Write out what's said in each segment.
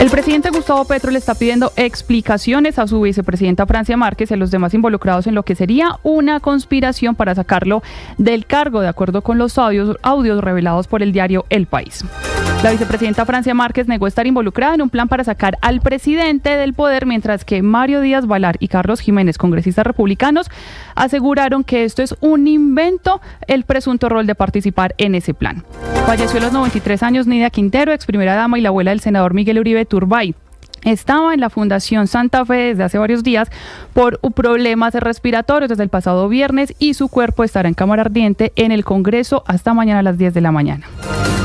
El presidente Gustavo Petro le está pidiendo explicaciones a su vicepresidenta Francia Márquez y a los demás involucrados en lo que sería una conspiración para sacarlo del cargo, de acuerdo con los audios revelados por el diario El País. La vicepresidenta Francia Márquez negó estar involucrada en un plan para sacar al presidente del poder, mientras que Mario Díaz Balart y Carlos Jiménez, congresistas republicanos, aseguraron que esto es un invento, el presunto rol de participar en ese plan. Falleció a los 93 años Nidia Quintero, ex primera dama y la abuela del senador Miguel Uribe Turbay. Estaba en la Fundación Santa Fe desde hace varios días por problemas respiratorios desde el pasado viernes y su cuerpo estará en cámara ardiente en el Congreso hasta mañana a las 10 de la mañana.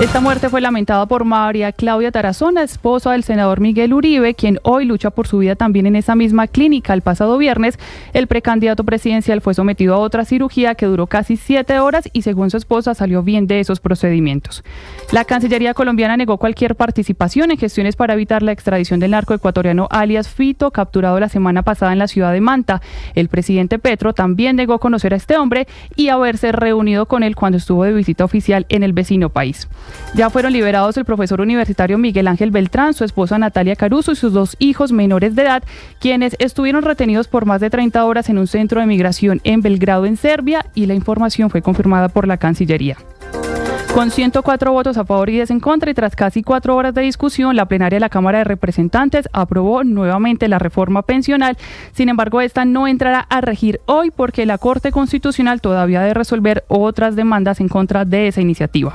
Esta muerte fue lamentada por María Claudia Tarazona, esposa del senador Miguel Uribe, quien hoy lucha por su vida también en esa misma clínica. El pasado viernes, el precandidato presidencial fue sometido a otra cirugía que duró casi 7 horas y, según su esposa, salió bien de esos procedimientos. La Cancillería colombiana negó cualquier participación en gestiones para evitar la extradición del narco ecuatoriano alias Fito, capturado la semana pasada en la ciudad de Manta. El presidente Petro también negó conocer a este hombre y haberse reunido con él cuando estuvo de visita oficial en el vecino país. Ya fueron liberados el profesor universitario Miguel Ángel Beltrán, su esposa Natalia Caruso y sus 2 hijos menores de edad, quienes estuvieron retenidos por más de 30 horas en un centro de migración en Belgrado, en Serbia, y la información fue confirmada por la Cancillería. Con 104 votos a favor y 10 en contra y tras casi 4 horas de discusión, la plenaria de la Cámara de Representantes aprobó nuevamente la reforma pensional. Sin embargo, esta no entrará a regir hoy porque la Corte Constitucional todavía debe resolver otras demandas en contra de esa iniciativa.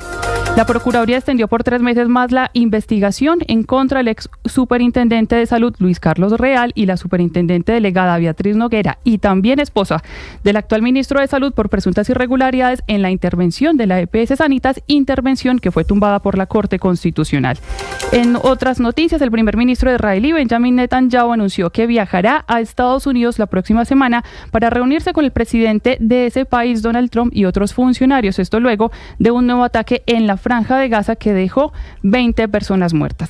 La Procuraduría extendió por 3 meses más la investigación en contra del ex superintendente de salud Luis Carlos Real y la superintendente delegada Beatriz Noguera, y también esposa del actual ministro de Salud, por presuntas irregularidades en la intervención de la EPS Sanitas, intervención que fue tumbada por la Corte Constitucional. En otras noticias, el primer ministro de Israel, Benjamin Netanyahu, anunció que viajará a Estados Unidos la próxima semana para reunirse con el presidente de ese país, Donald Trump, y otros funcionarios. Esto luego de un nuevo ataque en la Franja de Gaza que dejó 20 personas muertas.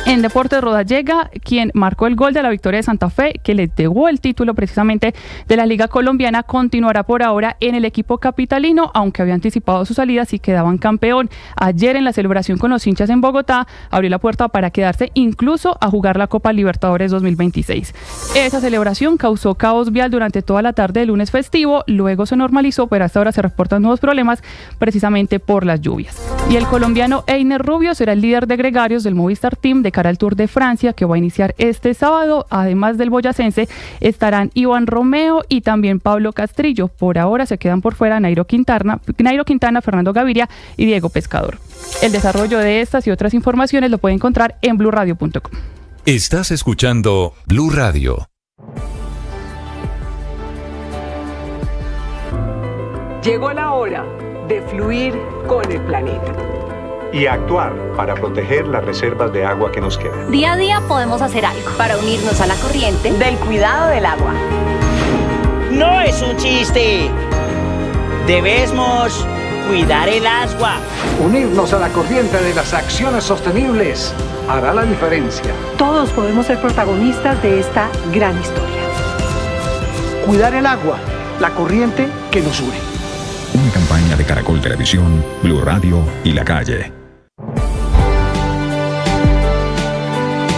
En deportes, Rodallega, quien marcó el gol de la victoria de Santa Fe, que le entregó el título precisamente de la Liga Colombiana, continuará por ahora en el equipo capitalino, aunque había anticipado su salida si quedaban campeón. Ayer, en la celebración con los hinchas en Bogotá, abrió la puerta para quedarse incluso a jugar la Copa Libertadores 2026. Esa celebración causó caos vial durante toda la tarde del lunes festivo, luego se normalizó, pero hasta ahora se reportan nuevos problemas precisamente por las lluvias. Y el colombiano Einer Rubio será el líder de gregarios del Movistar Team de cara al Tour de Francia, que va a iniciar este sábado. Además del boyacense, estarán Iván Romeo y también Pablo Castrillo. Por ahora se quedan por fuera Nairo Quintana, Fernando Gaviria y Diego Pescador. El desarrollo de estas y otras informaciones lo puede encontrar en blurradio.com. Estás escuchando Blue Radio. Llegó la hora de fluir con el planeta y actuar para proteger las reservas de agua que nos quedan. Día a día podemos hacer algo para unirnos a la corriente del cuidado del agua. No es un chiste. Debemos cuidar el agua. Unirnos a la corriente de las acciones sostenibles hará la diferencia. Todos podemos ser protagonistas de esta gran historia. Cuidar el agua, la corriente que nos une. Una campaña de Caracol Televisión, Blue Radio y La Calle.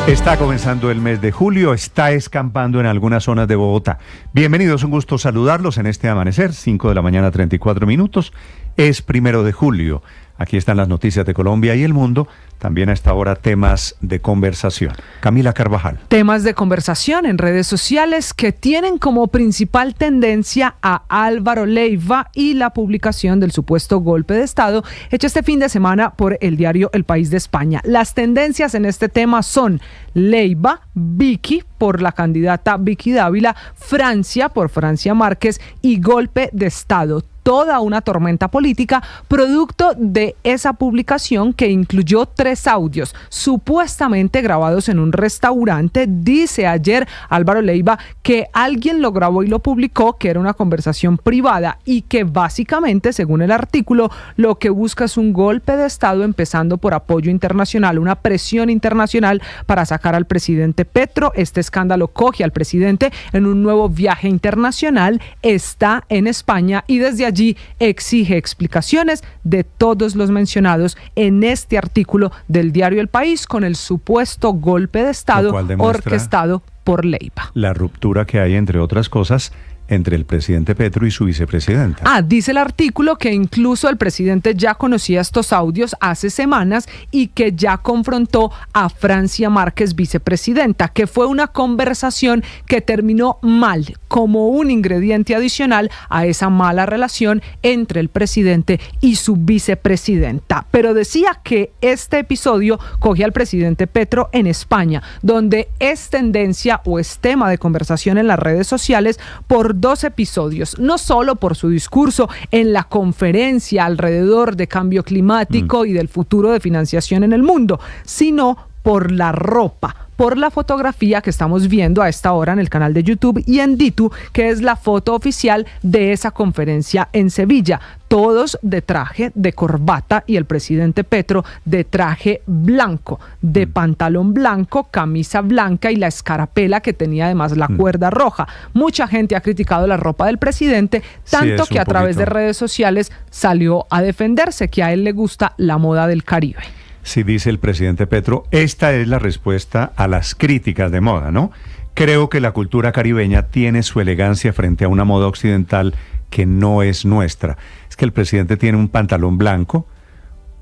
Está comenzando el mes de julio, está escampando en algunas zonas de Bogotá. Bienvenidos, un gusto saludarlos en este amanecer, 5 de la mañana, 34 minutos. Es 1 de julio. Aquí están las noticias de Colombia y el mundo. También a esta hora temas de conversación. Camila Carvajal. Temas de conversación en redes sociales que tienen como principal tendencia a Álvaro Leiva y la publicación del supuesto golpe de Estado hecho este fin de semana por el diario El País de España. Las tendencias en este tema son Leiva, Vicky por la candidata Vicky Dávila, Francia por Francia Márquez y golpe de Estado. Toda una tormenta política producto de esa publicación que incluyó 3 audios supuestamente grabados en un restaurante. Dice ayer Álvaro Leiva que alguien lo grabó y lo publicó, que era una conversación privada y que básicamente, según el artículo, lo que busca es un golpe de Estado, empezando por apoyo internacional, una presión internacional para sacar al presidente Petro. Este escándalo coge al presidente en un nuevo viaje internacional, está en España y desde allí allí exige explicaciones de todos los mencionados en este artículo del diario El País con el supuesto golpe de Estado orquestado por Leiva. La ruptura que hay, entre otras cosas, entre el presidente Petro y su vicepresidenta. Dice el artículo que incluso el presidente ya conocía estos audios hace semanas y que ya confrontó a Francia Márquez, vicepresidenta, que fue una conversación que terminó mal, como un ingrediente adicional a esa mala relación entre el presidente y su vicepresidenta. Pero decía que este episodio coge al presidente Petro en España, donde es tendencia o es tema de conversación en las redes sociales por 2 episodios, no solo por su discurso en la conferencia alrededor de cambio climático y del futuro de financiación en el mundo, sino por la ropa, por la fotografía que estamos viendo a esta hora en el canal de YouTube y en Ditu, que es la foto oficial de esa conferencia en Sevilla. Todos de traje, de corbata, y el presidente Petro de traje blanco, de pantalón blanco, camisa blanca y la escarapela que tenía además la cuerda roja. Mucha gente ha criticado la ropa del presidente, tanto que a través de redes sociales salió a defenderse, que a él le gusta la moda del Caribe. Sí, dice el presidente Petro, esta es la respuesta a las críticas de moda, ¿no? Creo que la cultura caribeña tiene su elegancia frente a una moda occidental que no es nuestra. Es que el presidente tiene un pantalón blanco,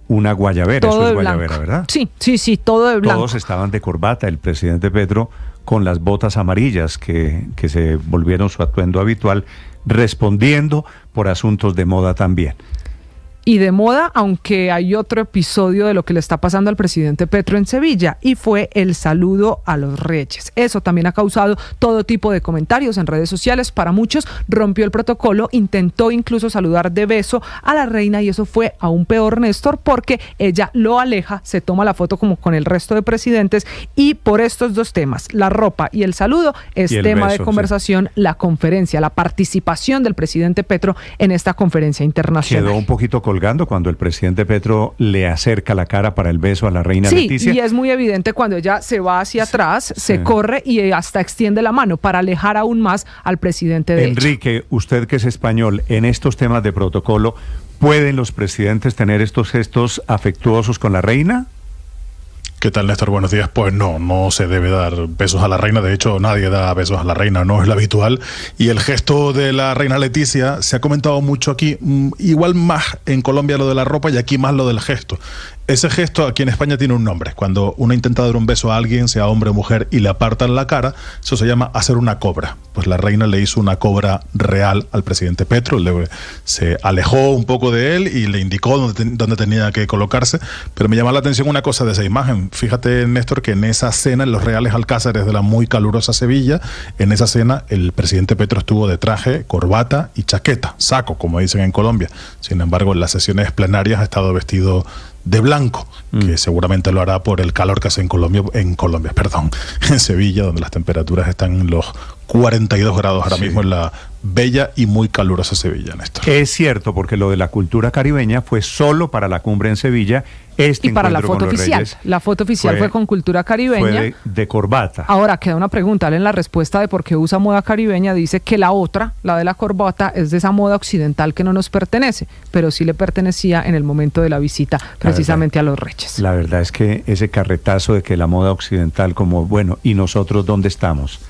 una guayabera, todo eso es guayabera, ¿verdad? Sí, todo de blanco. Todos estaban de corbata, el presidente Petro con las botas amarillas que se volvieron su atuendo habitual, respondiendo por asuntos de moda también. Y de moda, aunque hay otro episodio de lo que le está pasando al presidente Petro en Sevilla, y fue el saludo a los reyes. Eso también ha causado todo tipo de comentarios en redes sociales. Para muchos rompió el protocolo, intentó incluso saludar de beso a la reina, y eso fue aún peor, Néstor, porque ella lo aleja, se toma la foto como con el resto de presidentes, y por estos 2 temas, la ropa y el saludo, es tema beso, de conversación, sí. La conferencia, la participación del presidente Petro en esta conferencia internacional. Quedó un poquito colgando cuando el presidente Petro le acerca la cara para el beso a la reina Leticia. Sí, y es muy evidente cuando ella se va hacia atrás, se corre y hasta extiende la mano para alejar aún más al presidente de Enrique, usted que es español, en estos temas de protocolo, ¿pueden los presidentes tener estos gestos afectuosos con la reina? ¿Qué tal, Néstor? Buenos días. Pues no se debe dar besos a la reina. De hecho, nadie da besos a la reina, no es lo habitual. Y el gesto de la reina Leticia se ha comentado mucho aquí, igual más en Colombia lo de la ropa y aquí más lo del gesto. Ese gesto aquí en España tiene un nombre. Cuando uno intenta dar un beso a alguien, sea hombre o mujer, y le apartan la cara, eso se llama hacer una cobra. Pues la reina le hizo una cobra real al presidente Petro, se alejó un poco de él y le indicó dónde tenía que colocarse. Pero me llama la atención una cosa de esa imagen. Fíjate, Néstor, que en esa cena, en los Reales Alcázares de la muy calurosa Sevilla, en esa cena el presidente Petro estuvo de traje, corbata y chaqueta, saco, como dicen en Colombia. Sin embargo, en las sesiones plenarias ha estado vestido de blanco, que seguramente lo hará por el calor que hace en Sevilla, donde las temperaturas están en los 42 grados ahora mismo en la bella y muy calurosa Sevilla, Néstor. Es cierto, porque lo de la cultura caribeña fue solo para la cumbre en Sevilla. Y para la foto oficial. La foto oficial fue con cultura caribeña. Fue de corbata. Ahora queda una pregunta. En la respuesta de por qué usa moda caribeña, dice que la otra, la de la corbata, es de esa moda occidental que no nos pertenece, pero sí le pertenecía en el momento de la visita precisamente a los Reyes. La verdad es que ese carretazo de que la moda occidental como, bueno, ¿y nosotros dónde estamos?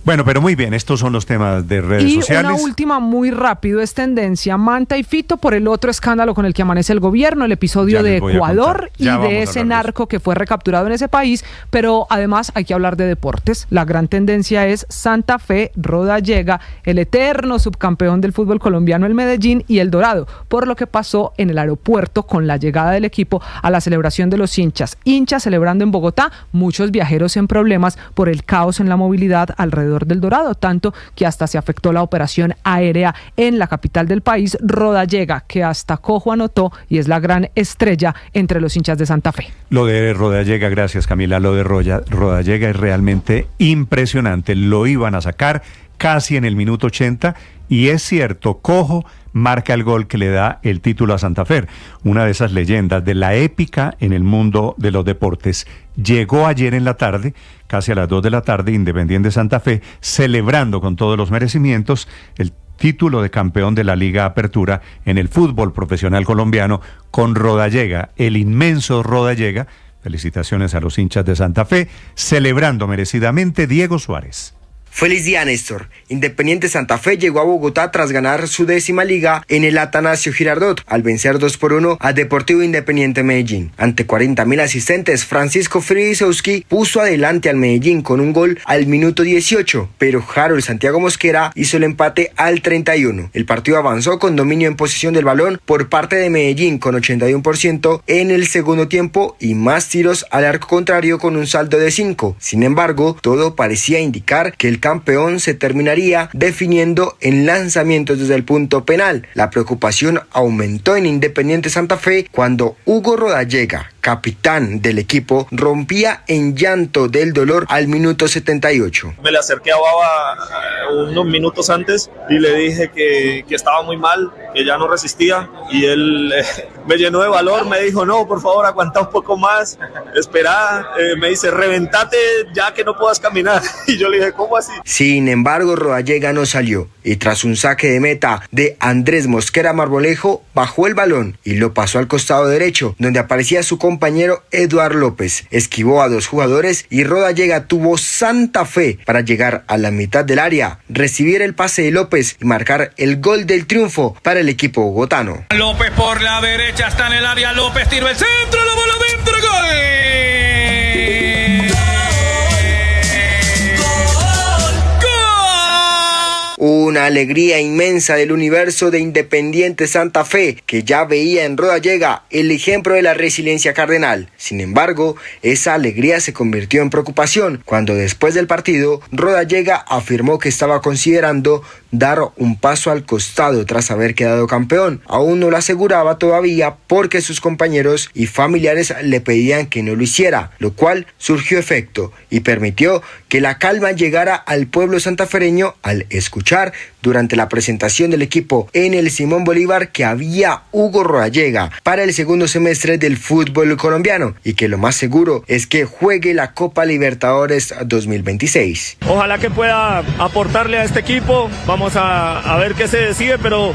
Bueno, pero muy bien, estos son los temas de redes sociales. Y una última muy rápido, es tendencia Manta y Fito por el otro escándalo con el que amanece el gobierno, el episodio de Ecuador y de ese narco que fue recapturado en ese país, pero además hay que hablar de deportes. La gran tendencia es Santa Fe, Rodallega, el eterno subcampeón del fútbol colombiano, el Medellín, y el Dorado, por lo que pasó en el aeropuerto con la llegada del equipo a la celebración de los hinchas celebrando en Bogotá, muchos viajeros en problemas por el caos en la movilidad alrededor del Dorado, tanto que hasta se afectó la operación aérea en la capital del país. Rodallega, que hasta Cojo anotó y es la gran estrella entre los hinchas de Santa Fe. Lo de Rodallega, gracias Camila, lo de Rodallega es realmente impresionante. Lo iban a sacar casi en el minuto 80 y es cierto, Cojo marca el gol que le da el título a Santa Fe, una de esas leyendas de la épica en el mundo de los deportes. Llegó ayer en la tarde, casi a las 2 de la tarde, Independiente Santa Fe, celebrando con todos los merecimientos el título de campeón de la Liga Apertura en el fútbol profesional colombiano con Rodallega, el inmenso Rodallega. Felicitaciones a los hinchas de Santa Fe, celebrando merecidamente Diego Suárez. Feliz día, Néstor. Independiente Santa Fe llegó a Bogotá tras ganar su 10ª liga en el Atanasio Girardot, al vencer 2-1 a Deportivo Independiente Medellín. Ante 40.000 asistentes, Francisco Fridzowski puso adelante al Medellín con un gol al minuto 18, pero Harold Santiago Mosquera hizo el empate al 31. El partido avanzó con dominio en posesión del balón por parte de Medellín con 81% en el segundo tiempo y más tiros al arco contrario con un saldo de 5. Sin embargo, todo parecía indicar que el campeón se terminaría definiendo en lanzamientos desde el punto penal. La preocupación aumentó en Independiente Santa Fe cuando Hugo Rodallega, capitán del equipo, rompía en llanto del dolor al minuto 78. Me le acerqué a Baba unos minutos antes y le dije que estaba muy mal, que ya no resistía, y él me llenó de valor, me dijo: no, por favor, aguanta un poco más, espera, me dice: reventate ya que no puedas caminar. Y yo le dije: ¿cómo así? Sin embargo, Rodallega no salió y tras un saque de meta de Andrés Mosquera Marmolejo, bajó el balón y lo pasó al costado derecho, donde aparecía su compañero Eduard López. Esquivó a 2 jugadores y Rodallega tuvo Santa Fe para llegar a la mitad del área, recibir el pase de López y marcar el gol del triunfo para el equipo bogotano. López por la derecha, está en el área, López tiró el centro, la bola dentro, gol. Una alegría inmensa del universo de Independiente Santa Fe, que ya veía en Rodallega el ejemplo de la resiliencia cardenal. Sin embargo, esa alegría se convirtió en preocupación cuando después del partido, Rodallega afirmó que estaba considerando dar un paso al costado tras haber quedado campeón. Aún no lo aseguraba todavía porque sus compañeros y familiares le pedían que no lo hiciera, lo cual surgió efecto y permitió que la calma llegara al pueblo santafereño al escuchar durante la presentación del equipo en el Simón Bolívar que había Hugo Rodallega para el segundo semestre del fútbol colombiano y que lo más seguro es que juegue la Copa Libertadores 2026. Ojalá que pueda aportarle a este equipo, vamos a ver qué se decide, pero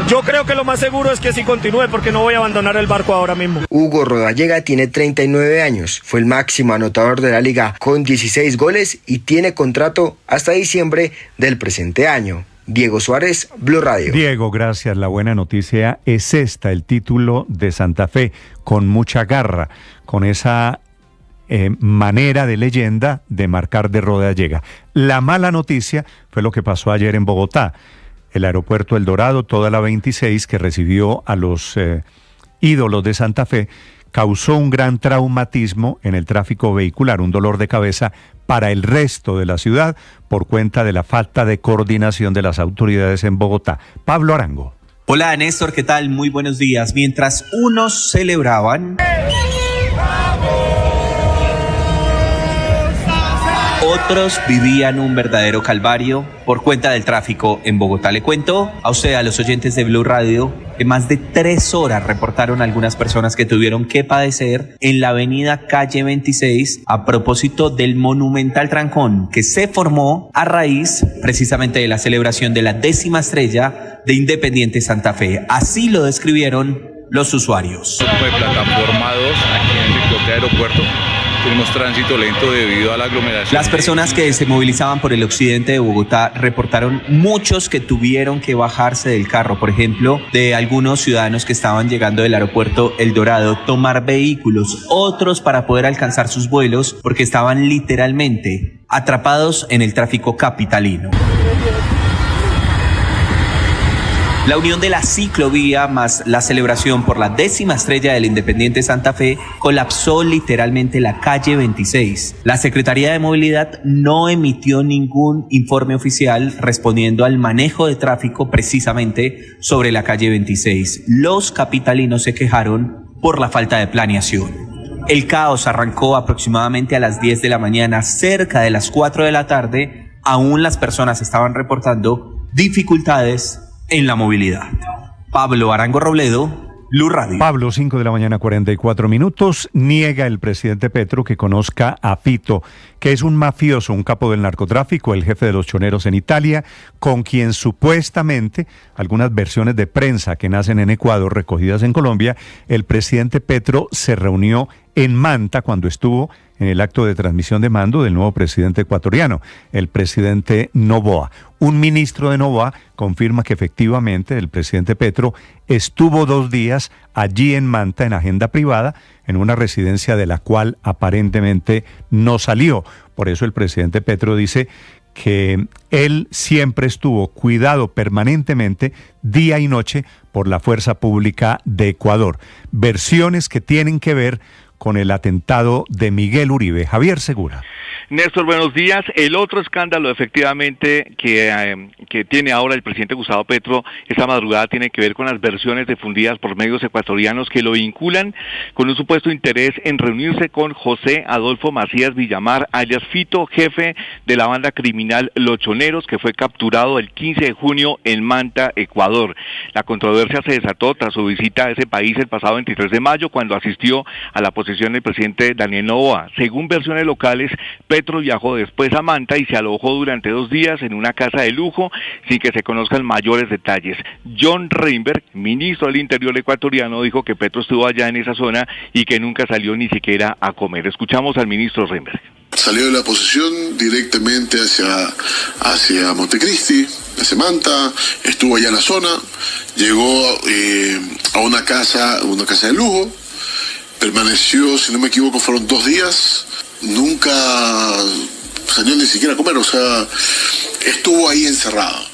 yo creo que lo más seguro es que sí continúe porque no voy a abandonar el barco ahora mismo. Hugo Rodallega tiene 39 años, fue el máximo anotador de la liga con 16 goles y tiene contrato hasta diciembre del presente año. Diego Suárez, Blue Radio. Diego, gracias. La buena noticia es esta, el título de Santa Fe, con mucha garra, con esa manera de leyenda de marcar de Rodallega. La mala noticia fue lo que pasó ayer en Bogotá. El aeropuerto El Dorado, toda la 26 que recibió a los ídolos de Santa Fe, causó un gran traumatismo en el tráfico vehicular, un dolor de cabeza para el resto de la ciudad por cuenta de la falta de coordinación de las autoridades en Bogotá. Pablo Arango. Hola Néstor, ¿qué tal? Muy buenos días. Mientras unos celebraban, otros vivían un verdadero calvario por cuenta del tráfico en Bogotá. Le cuento a usted, a los oyentes de Blue Radio, que más de 3 horas reportaron algunas personas que tuvieron que padecer en la avenida Calle 26 a propósito del monumental trancón que se formó a raíz precisamente de la celebración de la 10ª estrella de Independiente Santa Fe. Así lo describieron los usuarios. De plataforma 2 aquí en el sector de aeropuerto. Tuvimos tránsito lento debido a la aglomeración. Las personas que se movilizaban por el occidente de Bogotá reportaron muchos que tuvieron que bajarse del carro, por ejemplo, de algunos ciudadanos que estaban llegando del aeropuerto El Dorado, tomar vehículos, otros para poder alcanzar sus vuelos porque estaban literalmente atrapados en el tráfico capitalino. La unión de la ciclovía más la celebración por la 10ª estrella del Independiente Santa Fe colapsó literalmente la calle 26. La Secretaría de Movilidad no emitió ningún informe oficial respondiendo al manejo de tráfico precisamente sobre la calle 26. Los capitalinos se quejaron por la falta de planeación. El caos arrancó aproximadamente a las 10 de la mañana, cerca de las 4 de la tarde. Aún las personas estaban reportando dificultades en la movilidad. Pablo Arango Robledo, Blue Radio. Pablo, 5 de la mañana, 44 minutos. Niega el presidente Petro que conozca a Fito, que es un mafioso, un capo del narcotráfico, el jefe de los choneros en Italia, con quien supuestamente, algunas versiones de prensa que nacen en Ecuador, recogidas en Colombia, el presidente Petro se reunió en Manta cuando estuvo en el acto de transmisión de mando del nuevo presidente ecuatoriano, el presidente Noboa. Un ministro de Noboa confirma que efectivamente el presidente Petro estuvo 2 días allí en Manta en agenda privada, en una residencia de la cual aparentemente no salió. Por eso el presidente Petro dice que él siempre estuvo cuidado permanentemente, día y noche, por la fuerza pública de Ecuador. Versiones que tienen que ver con el atentado de Miguel Uribe. Javier Segura. Néstor, buenos días. El otro escándalo, efectivamente, que tiene ahora el presidente Gustavo Petro esta madrugada tiene que ver con las versiones difundidas por medios ecuatorianos que lo vinculan con un supuesto interés en reunirse con José Adolfo Macías Villamar, alias Fito, jefe de la banda criminal Los Choneros, que fue capturado el 15 de junio en Manta, Ecuador. La controversia se desató tras su visita a ese país el pasado 23 de mayo, cuando asistió a la posesión del presidente Daniel Noboa. Según versiones locales, Petro viajó después a Manta y se alojó durante 2 días en una casa de lujo sin que se conozcan mayores detalles. John Reinberg, ministro del Interior ecuatoriano, dijo que Petro estuvo allá en esa zona y que nunca salió ni siquiera a comer. Escuchamos al ministro Reinberg. Salió de la posesión directamente hacia Montecristi, hacia Manta, estuvo allá en la zona, llegó a una casa de lujo, permaneció, si no me equivoco, fueron 2 días, nunca salió ni siquiera a comer, o sea, estuvo ahí encerrado.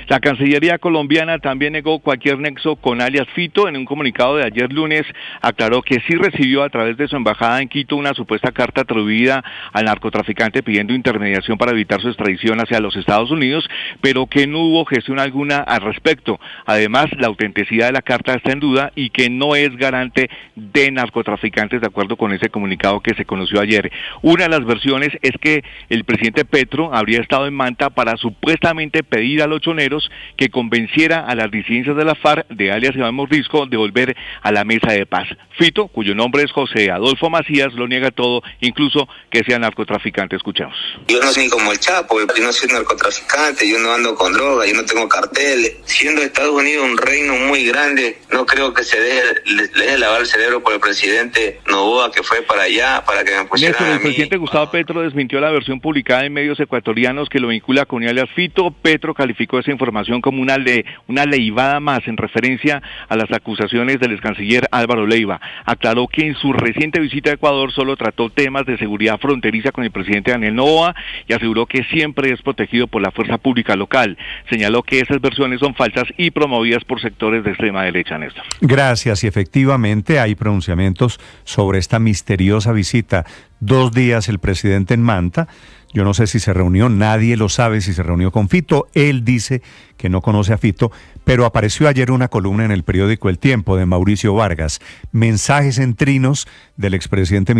La Cancillería colombiana también negó cualquier nexo con alias Fito. En un comunicado de ayer lunes aclaró que sí recibió a través de su embajada en Quito una supuesta carta atribuida al narcotraficante pidiendo intermediación para evitar su extradición hacia los Estados Unidos, pero que no hubo gestión alguna al respecto. Además, la autenticidad de la carta está en duda y que no es garante de narcotraficantes, de acuerdo con ese comunicado que se conoció ayer. Una de las versiones es que el presidente Petro habría estado en Manta para supuestamente pedir a los choneros que convenciera a las disidencias de la FARC de alias Iván Mordisco de volver a la mesa de paz. Fito, cuyo nombre es José Adolfo Macías, lo niega todo, incluso que sea narcotraficante. Escuchamos. Yo no soy como el Chapo, yo no soy narcotraficante, yo no ando con droga, yo no tengo carteles. Siendo Estados Unidos un reino muy grande, no creo que le deje lavar el cerebro por el presidente Noboa, que fue para allá, para que me pusieran Néstor, a mí. el presidente Gustavo Petro desmintió la versión publicada en medios ecuatorianos que lo vincula con alias Fito. Petro calificó esa información como una leivada más en referencia a las acusaciones del excanciller Álvaro Leiva. Aclaró que en su reciente visita a Ecuador solo trató temas de seguridad fronteriza con el presidente Daniel Noboa y aseguró que siempre es protegido por la fuerza pública local. Señaló que esas versiones son falsas y promovidas por sectores de extrema derecha, Néstor. Gracias, y efectivamente hay pronunciamientos sobre esta misteriosa visita. 2 días el presidente en Manta. Yo no sé si se reunió, nadie lo sabe si se reunió con Fito. Él dice que no conoce a Fito, pero apareció ayer una columna en el periódico El Tiempo de Mauricio Vargas. Mensajes en trinos del expresidente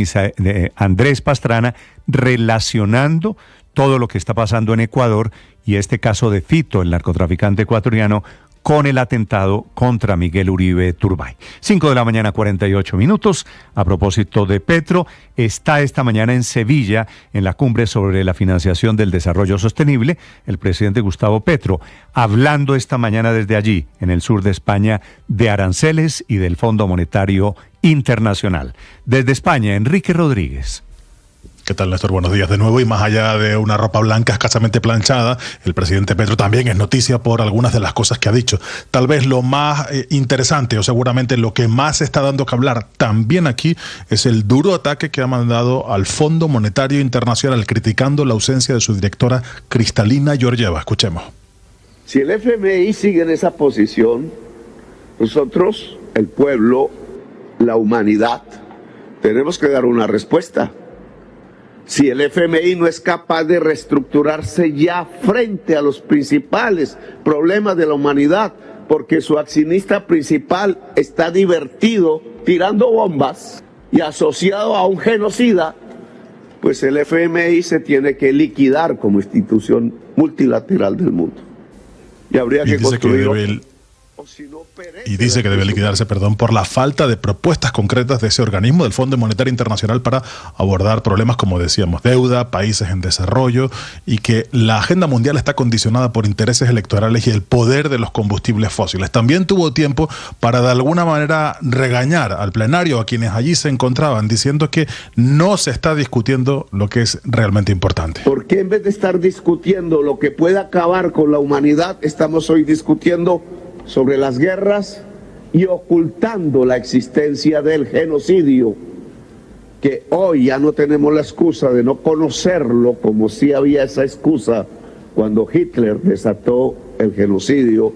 Andrés Pastrana relacionando todo lo que está pasando en Ecuador y este caso de Fito, el narcotraficante ecuatoriano, con el atentado contra Miguel Uribe Turbay. 5 de la mañana, 48 minutos. A propósito de Petro, está esta mañana en Sevilla, en la cumbre sobre la financiación del desarrollo sostenible, el presidente Gustavo Petro, hablando esta mañana desde allí, en el sur de España, de aranceles y del Fondo Monetario Internacional. Desde España, Enrique Rodríguez. ¿Qué tal, Néstor? Buenos días de nuevo. Y más allá de una ropa blanca escasamente planchada, el presidente Petro también es noticia por algunas de las cosas que ha dicho. Tal vez lo más interesante, o seguramente lo que más está dando que hablar también aquí, es el duro ataque que ha mandado al Fondo Monetario Internacional, criticando la ausencia de su directora Kristalina Georgieva. Escuchemos. Si el FMI sigue en esa posición, nosotros, el pueblo, la humanidad, tenemos que dar una respuesta. Si el FMI no es capaz de reestructurarse ya frente a los principales problemas de la humanidad, porque su accionista principal está divertido tirando bombas y asociado a un genocida, pues el FMI se tiene que liquidar como institución multilateral del mundo. Y habría que construir y dice que debe liquidarse, por la falta de propuestas concretas de ese organismo, del Fondo Monetario Internacional, para abordar problemas como decíamos, deuda, países en desarrollo, y que la agenda mundial está condicionada por intereses electorales y el poder de los combustibles fósiles. También tuvo tiempo para de alguna manera regañar al plenario, a quienes allí se encontraban, diciendo que no se está discutiendo lo que es realmente importante. ¿Por qué en vez de estar discutiendo lo que puede acabar con la humanidad, estamos hoy discutiendo sobre las guerras y ocultando la existencia del genocidio, que hoy ya no tenemos la excusa de no conocerlo, como si había esa excusa cuando Hitler desató el genocidio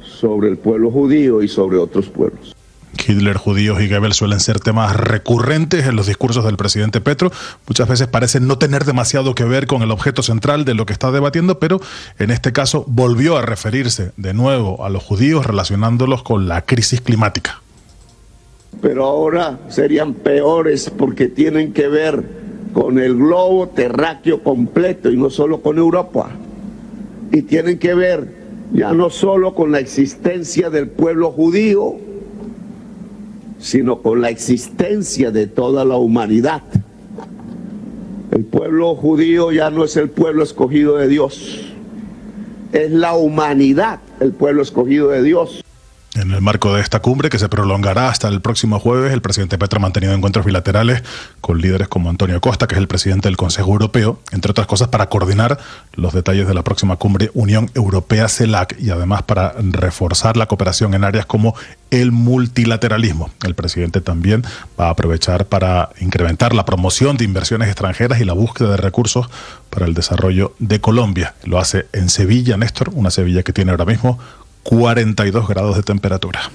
sobre el pueblo judío y sobre otros pueblos? Hitler, judíos y Goebbels suelen ser temas recurrentes en los discursos del presidente Petro. Muchas veces parecen no tener demasiado que ver con el objeto central de lo que está debatiendo, pero en este caso volvió a referirse de nuevo a los judíos relacionándolos con la crisis climática. Pero ahora serían peores porque tienen que ver con el globo terráqueo completo y no solo con Europa. Y tienen que ver ya no solo con la existencia del pueblo judío, sino con la existencia de toda la humanidad. El pueblo judío ya no es el pueblo escogido de Dios, es la humanidad el pueblo escogido de Dios. En el marco de esta cumbre, que se prolongará hasta el próximo jueves, el presidente Petro ha mantenido encuentros bilaterales con líderes como Antonio Costa, que es el presidente del Consejo Europeo, entre otras cosas para coordinar los detalles de la próxima cumbre Unión Europea-CELAC y además para reforzar la cooperación en áreas como el multilateralismo. El presidente también va a aprovechar para incrementar la promoción de inversiones extranjeras y la búsqueda de recursos para el desarrollo de Colombia. Lo hace en Sevilla, Néstor, una Sevilla que tiene ahora mismo 42 grados de temperatura.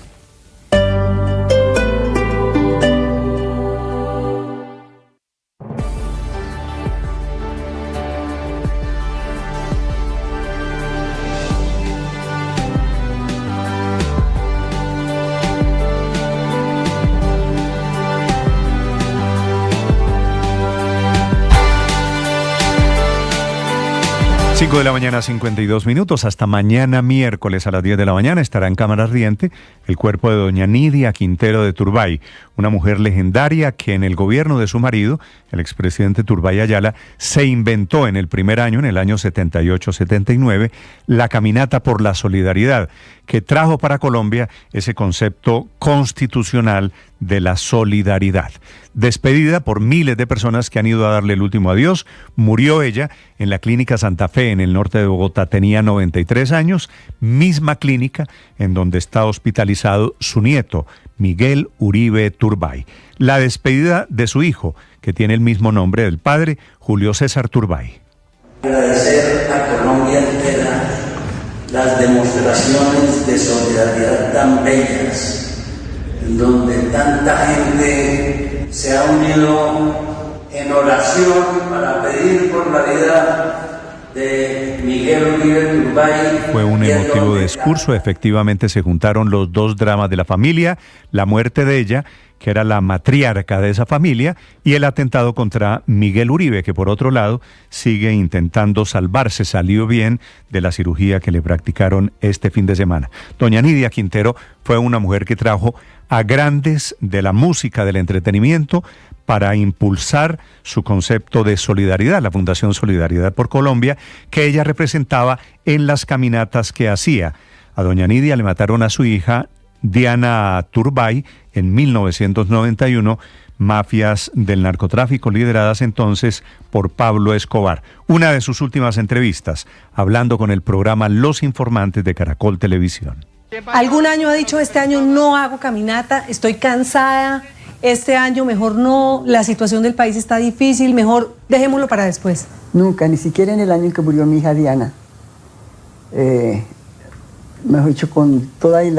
5 de la mañana, 52 minutos. Hasta mañana miércoles a las 10 de la mañana estará en cámara ardiente el cuerpo de doña Nidia Quintero de Turbay, una mujer legendaria que en el gobierno de su marido, el expresidente Turbay Ayala, se inventó en el primer año, en el año 78-79, la caminata por la solidaridad, que trajo para Colombia ese concepto constitucional de la solidaridad. Despedida por miles de personas que han ido a darle el último adiós, murió ella en la Clínica Santa Fe, en el norte de Bogotá. Tenía 93 años, misma clínica en donde está hospitalizado su nieto, Miguel Uribe Turbay. La despedida de su hijo, que tiene el mismo nombre del padre, Julio César Turbay. Agradecer a Colombia entera las demostraciones de solidaridad tan bellas, en donde tanta gente se ha unido en oración para pedir por la vida de Miguel Uribe Turbay. Fue un emotivo discurso. Efectivamente se juntaron los dos dramas de la familia, la muerte de ella, que era la matriarca de esa familia, y el atentado contra Miguel Uribe, que por otro lado sigue intentando salvarse. Salió bien de la cirugía que le practicaron este fin de semana. Doña Nidia Quintero fue una mujer que trajo a grandes de la música, del entretenimiento, para impulsar su concepto de solidaridad, la Fundación Solidaridad por Colombia, que ella representaba en las caminatas que hacía. A doña Nidia le mataron a su hija, Diana Turbay, en 1991, mafias del narcotráfico lideradas entonces por Pablo Escobar. Una de sus últimas entrevistas, hablando con el programa Los Informantes de Caracol Televisión. Algún año ha dicho, este año no hago caminata, estoy cansada, este año mejor no, la situación del país está difícil, mejor dejémoslo para después. Nunca, ni siquiera en el año en que murió mi hija Diana. Mejor dicho, con toda el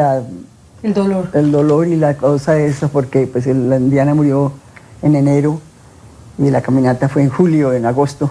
dolor. El dolor y la cosa esa, porque pues Diana murió en enero y la caminata fue en julio, en agosto.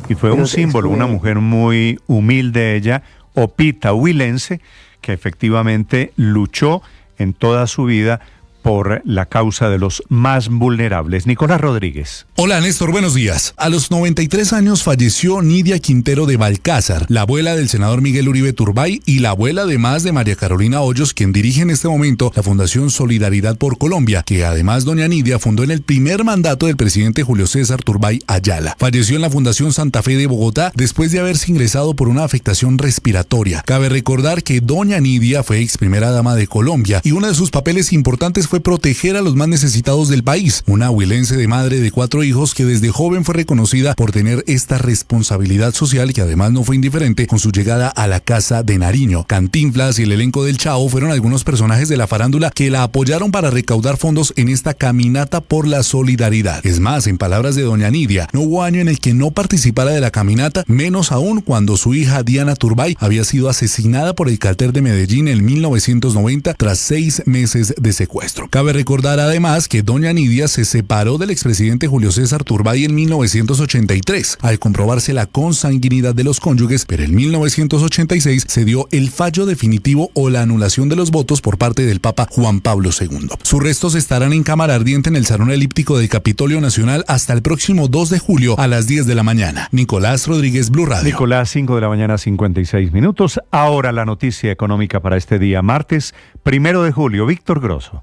Y fue un símbolo, una mujer muy humilde ella, opita huilense, que efectivamente luchó en toda su vida por la causa de los más vulnerables. Nicolás Rodríguez. Hola Néstor, buenos días. A los 93 años falleció Nidia Quintero de Balcázar, la abuela del senador Miguel Uribe Turbay y la abuela además de María Carolina Hoyos, quien dirige en este momento la Fundación Solidaridad por Colombia, que además doña Nidia fundó en el primer mandato del presidente Julio César Turbay Ayala. Falleció en la Fundación Santa Fe de Bogotá después de haberse ingresado por una afectación respiratoria. Cabe recordar que doña Nidia fue ex primera dama de Colombia y uno de sus papeles importantes fue proteger a los más necesitados del país. Una huilense de madre de 4 hijos que desde joven fue reconocida por tener esta responsabilidad social, que además no fue indiferente con su llegada a la Casa de Nariño. Cantinflas y el elenco del Chavo fueron algunos personajes de la farándula que la apoyaron para recaudar fondos en esta caminata por la solidaridad. Es más, en palabras de doña Nidia, no hubo año en el que no participara de la caminata, menos aún cuando su hija Diana Turbay había sido asesinada por el cártel de Medellín en 1990 tras 6 meses de secuestro. Cabe recordar además que doña Nidia se separó del expresidente Julio César Turbay en 1983, al comprobarse la consanguinidad de los cónyuges, pero en 1986 se dio el fallo definitivo o la anulación de los votos por parte del Papa Juan Pablo II. Sus restos estarán en cámara ardiente en el Salón Elíptico del Capitolio Nacional hasta el próximo 2 de julio a las 10 de la mañana. Nicolás Rodríguez, Blue Radio. Nicolás, 5 de la mañana, 56 minutos. Ahora la noticia económica para este día, martes 1 de julio. Víctor Grosso.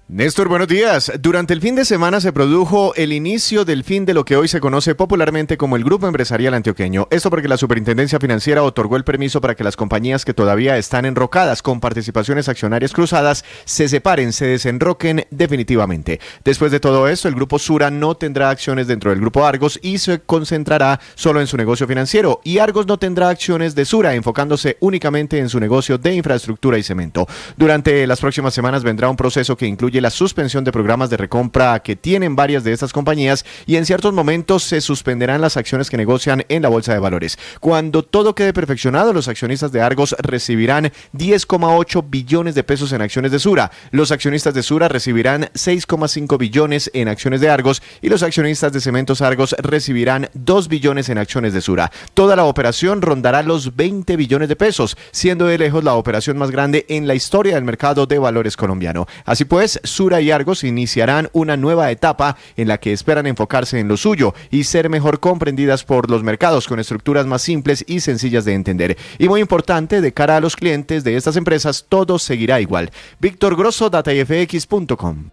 Néstor, buenos días. Durante el fin de semana se produjo el inicio del fin de lo que hoy se conoce popularmente como el Grupo Empresarial Antioqueño. Esto porque la Superintendencia Financiera otorgó el permiso para que las compañías que todavía están enrocadas con participaciones accionarias cruzadas se separen, se desenroquen definitivamente. Después de todo esto, el Grupo Sura no tendrá acciones dentro del Grupo Argos y se concentrará solo en su negocio financiero. Y Argos no tendrá acciones de Sura, enfocándose únicamente en su negocio de infraestructura y cemento. Durante las próximas semanas vendrá un proceso que incluye la suspensión de programas de recompra que tienen varias de estas compañías y en ciertos momentos se suspenderán las acciones que negocian en la Bolsa de Valores. Cuando todo quede perfeccionado, los accionistas de Argos recibirán 10,8 billones de pesos en acciones de Sura. Los accionistas de Sura recibirán 6,5 billones en acciones de Argos y los accionistas de Cementos Argos recibirán 2 billones en acciones de Sura. Toda la operación rondará los 20 billones de pesos, siendo de lejos la operación más grande en la historia del mercado de valores colombiano. Así pues, Sura y Argos iniciarán una nueva etapa en la que esperan enfocarse en lo suyo y ser mejor comprendidas por los mercados con estructuras más simples y sencillas de entender. Y muy importante, de cara a los clientes de estas empresas, todo seguirá igual. Víctor Grosso, datayfx.com.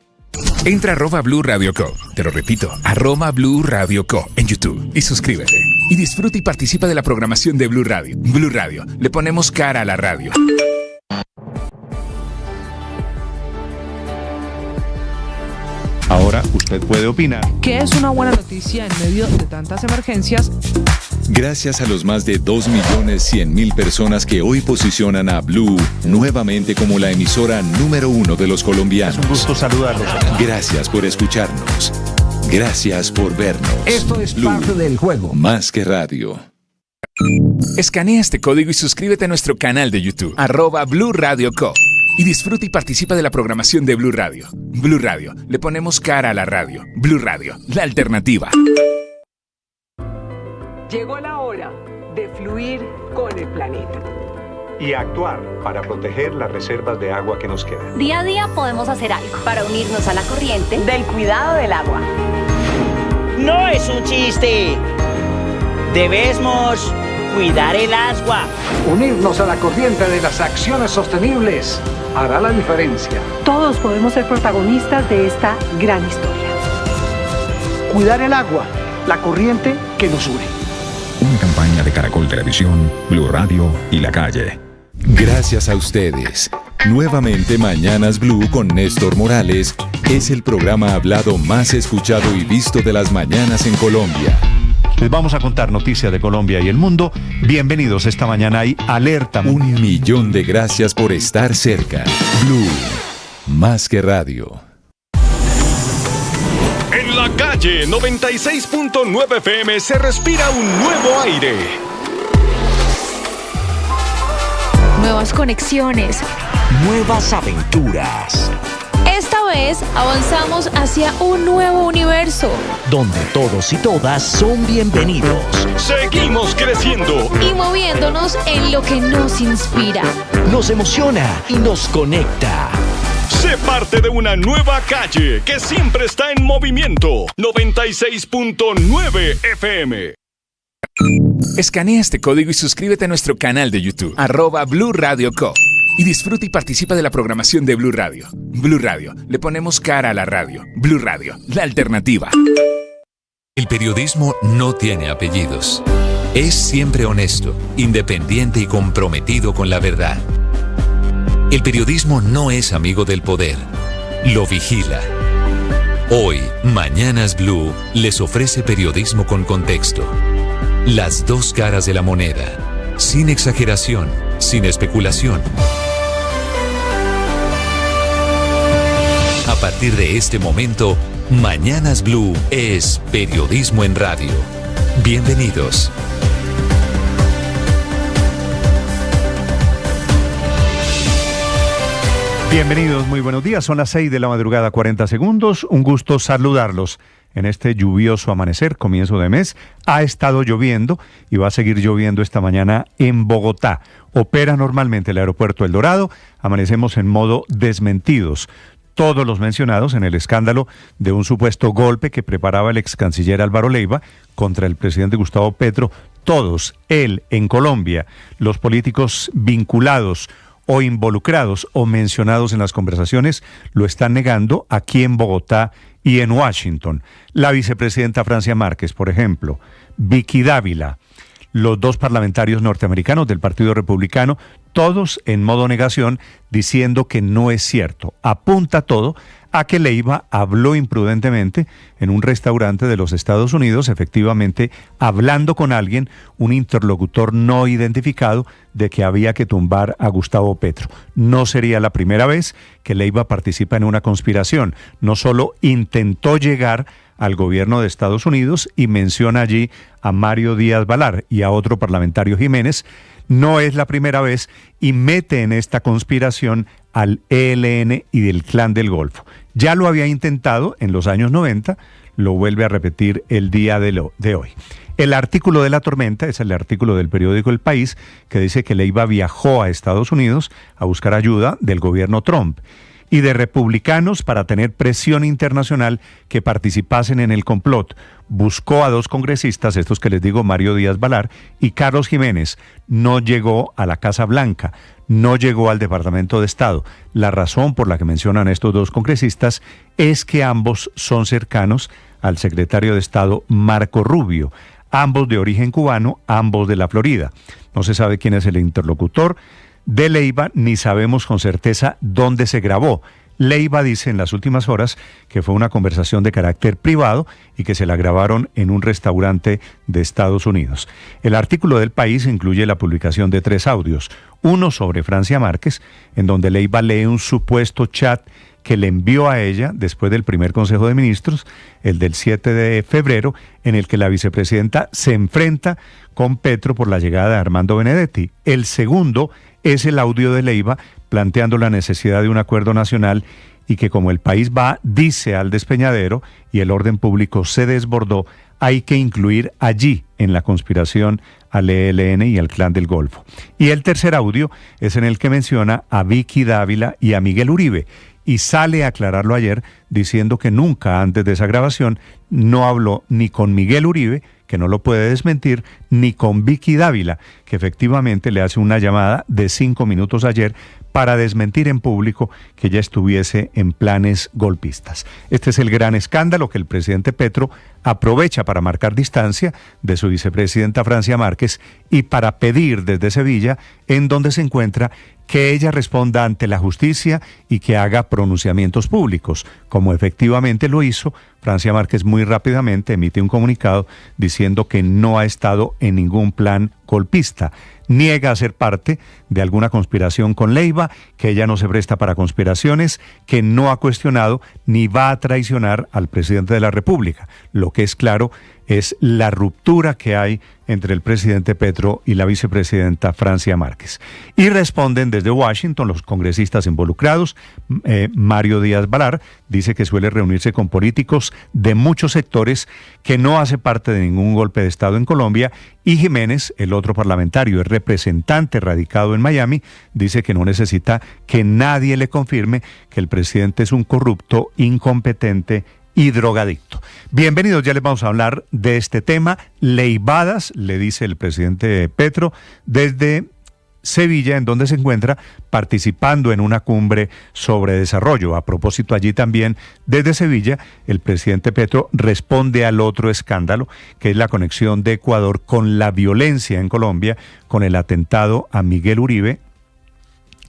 Entra a @Blue Radio Co. Te lo repito, @Blue Radio Co. en YouTube y suscríbete. Y disfruta y participa de la programación de Blue Radio. Blue Radio, le ponemos cara a la radio. Ahora usted puede opinar. ¿Qué es una buena noticia en medio de tantas emergencias? Gracias a los más de 2.100.000 personas que hoy posicionan a Blue nuevamente como la emisora número 1 de los colombianos. Es un gusto saludarlos. Gracias por escucharnos. Gracias por vernos. Esto es Blue, parte del juego. Más que radio. Escanea este código y suscríbete a nuestro canal de YouTube, @Blue Radio Co. Y disfruta y participa de la programación de Blue Radio. Blue Radio, le ponemos cara a la radio. Blue Radio, la alternativa. Llegó la hora de fluir con el planeta. Y actuar para proteger las reservas de agua que nos quedan. Día a día podemos hacer algo para unirnos a la corriente del cuidado del agua. No es un chiste. Debemos cuidar el agua. Unirnos a la corriente de las acciones sostenibles hará la diferencia. Todos podemos ser protagonistas de esta gran historia. Cuidar el agua, la corriente que nos une. Una campaña de Caracol Televisión, Blue Radio y La Calle. Gracias a ustedes. Nuevamente Mañanas Blue con Néstor Morales es el programa hablado más escuchado y visto de las mañanas en Colombia. Les vamos a contar noticias de Colombia y el mundo. Bienvenidos, esta mañana hay alerta. 1 millón de gracias por estar cerca. Blue, más que radio. En La Calle 96.9 FM se respira un nuevo aire. Nuevas conexiones. Nuevas aventuras. Esta vez avanzamos hacia un nuevo universo. Donde todos y todas son bienvenidos. Seguimos creciendo. Y moviéndonos en lo que nos inspira. Nos emociona y nos conecta. Sé parte de una nueva calle que siempre está en movimiento. 96.9 FM. Escanea este código y suscríbete a nuestro canal de YouTube, @Blue Radio Co. Y disfruta y participa de la programación de Blue Radio. Blue Radio, le ponemos cara a la radio. Blue Radio, la alternativa. El periodismo no tiene apellidos. Es siempre honesto, independiente y comprometido con la verdad. El periodismo no es amigo del poder, lo vigila. Hoy, Mañanas Blue les ofrece periodismo con contexto. Las dos caras de la moneda, sin exageración, sin especulación. A partir de este momento, Mañanas Blue es periodismo en radio. Bienvenidos. Bienvenidos, muy buenos días. Son las 6 de la madrugada, 40 segundos. Un gusto saludarlos en este lluvioso amanecer, comienzo de mes. Ha estado lloviendo y va a seguir lloviendo esta mañana en Bogotá. Opera normalmente el aeropuerto El Dorado. Amanecemos en modo desmentidos. Todos los mencionados en el escándalo de un supuesto golpe que preparaba el ex canciller Álvaro Leiva contra el presidente Gustavo Petro. Todos, él en Colombia, los políticos vinculados o involucrados o mencionados en las conversaciones, lo están negando aquí en Bogotá y en Washington. La vicepresidenta Francia Márquez, por ejemplo, Vicky Dávila, los dos parlamentarios norteamericanos del Partido Republicano, todos en modo negación, diciendo que no es cierto. Apunta todo a que Leiva habló imprudentemente en un restaurante de los Estados Unidos, efectivamente hablando con alguien, un interlocutor no identificado, de que había que tumbar a Gustavo Petro. No sería la primera vez que Leiva participa en una conspiración. No solo intentó llegar al gobierno de Estados Unidos y menciona allí a Mario Díaz Balar y a otro parlamentario Jiménez, no es la primera vez y mete en esta conspiración al ELN y del Clan del Golfo. Ya lo había intentado en los años 90, lo vuelve a repetir el día de hoy. El artículo de la tormenta es el artículo del periódico El País que dice que Leiva viajó a Estados Unidos a buscar ayuda del gobierno Trump y de republicanos para tener presión internacional que participasen en el complot. Buscó a dos congresistas, estos que les digo, Mario Díaz Balar y Carlos Jiménez. No llegó a la Casa Blanca, no llegó al Departamento de Estado. La razón por la que mencionan estos dos congresistas es que ambos son cercanos al secretario de Estado Marco Rubio, ambos de origen cubano, ambos de la Florida. No se sabe quién es el interlocutor de Leiva, ni sabemos con certeza dónde se grabó. Leiva dice en las últimas horas que fue una conversación de carácter privado y que se la grabaron en un restaurante de Estados Unidos. El artículo del País incluye la publicación de 3 audios. Uno sobre Francia Márquez, en donde Leiva lee un supuesto chat que le envió a ella después del primer Consejo de Ministros, el del 7 de febrero, en el que la vicepresidenta se enfrenta con Petro por la llegada de Armando Benedetti. El segundo es el audio de Leiva planteando la necesidad de un acuerdo nacional y que como el país va, dice al despeñadero y el orden público se desbordó, hay que incluir allí en la conspiración al ELN y al Clan del Golfo. Y el tercer audio es en el que menciona a Vicky Dávila y a Miguel Uribe, y sale a aclararlo ayer diciendo que nunca antes de esa grabación no habló ni con Miguel Uribe, que no lo puede desmentir, ni con Vicky Dávila, que efectivamente le hace una llamada de 5 minutos ayer para desmentir en público que ella estuviese en planes golpistas. Este es el gran escándalo que el presidente Petro aprovecha para marcar distancia de su vicepresidenta Francia Márquez y para pedir desde Sevilla, en donde se encuentra, que ella responda ante la justicia y que haga pronunciamientos públicos, como efectivamente lo hizo. Francia Márquez muy rápidamente emite un comunicado diciendo que no ha estado en ningún plan golpista. Niega ser parte de alguna conspiración con Leiva, que ella no se presta para conspiraciones, que no ha cuestionado ni va a traicionar al presidente de la República. Lo que es claro es la ruptura que hay entre el presidente Petro y la vicepresidenta Francia Márquez. Y responden desde Washington los congresistas involucrados. Mario Díaz Balar dice que suele reunirse con políticos de muchos sectores, que no hace parte de ningún golpe de Estado en Colombia Y Jiménez, el otro parlamentario, es representante radicado en Miami, dice que no necesita que nadie le confirme que el presidente es un corrupto, incompetente y drogadicto. Bienvenidos, ya les vamos a hablar de este tema. Leivadas, le dice el presidente Petro, desde Sevilla, en donde se encuentra participando en una cumbre sobre desarrollo. A propósito, allí también, desde Sevilla, el presidente Petro responde al otro escándalo, que es la conexión de Ecuador con la violencia en Colombia, con el atentado a Miguel Uribe,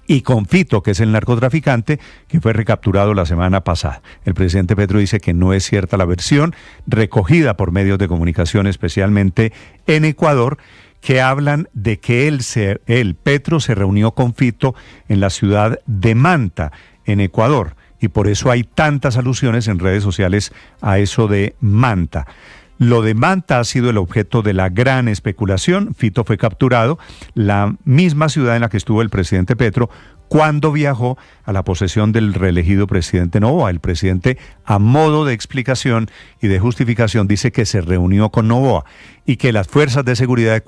y con Fito, que es el narcotraficante que fue recapturado la semana pasada. El presidente Petro dice que no es cierta la versión recogida por medios de comunicación, especialmente en Ecuador, que hablan de que Petro, se reunió con Fito en la ciudad de Manta, en Ecuador, y por eso hay tantas alusiones en redes sociales a eso de Manta. Lo de Manta ha sido el objeto de la gran especulación. Fito fue capturado, la misma ciudad en la que estuvo el presidente Petro cuando viajó a la posesión del reelegido presidente Noboa. El presidente, a modo de explicación y de justificación, dice que se reunió con Noboa y que las fuerzas de seguridad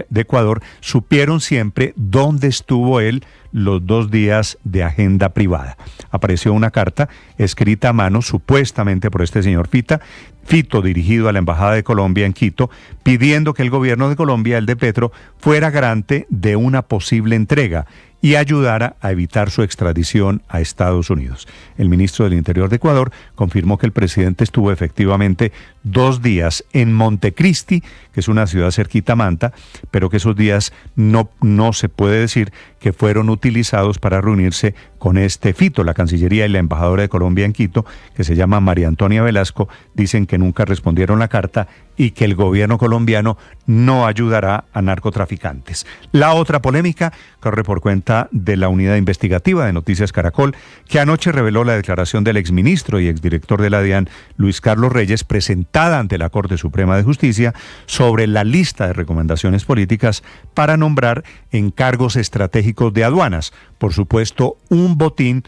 de Ecuador supieron siempre dónde estuvo él los 2 días de agenda privada. Apareció una carta escrita a mano, supuestamente por este señor Fito, dirigido a la Embajada de Colombia en Quito, pidiendo que el gobierno de Colombia, el de Petro, fuera garante de una posible entrega y ayudara a evitar su extradición a Estados Unidos. El ministro del Interior de Ecuador confirmó que el presidente estuvo efectivamente 2 días en Montecristi, que es una ciudad cerquita a Manta, pero que esos días no se puede decir que fueron utilizados para reunirse con este Fito. La Cancillería y la embajadora de Colombia en Quito, que se llama María Antonia Velasco, dicen que nunca respondieron la carta y que el gobierno colombiano no ayudará a narcotraficantes. La otra polémica corre por cuenta de la unidad investigativa de Noticias Caracol, que anoche reveló la declaración del exministro y exdirector de la DIAN, Luis Carlos Reyes, presentada ante la Corte Suprema de Justicia sobre la lista de recomendaciones políticas para nombrar en cargos estratégicos de aduanas. Por supuesto, un botín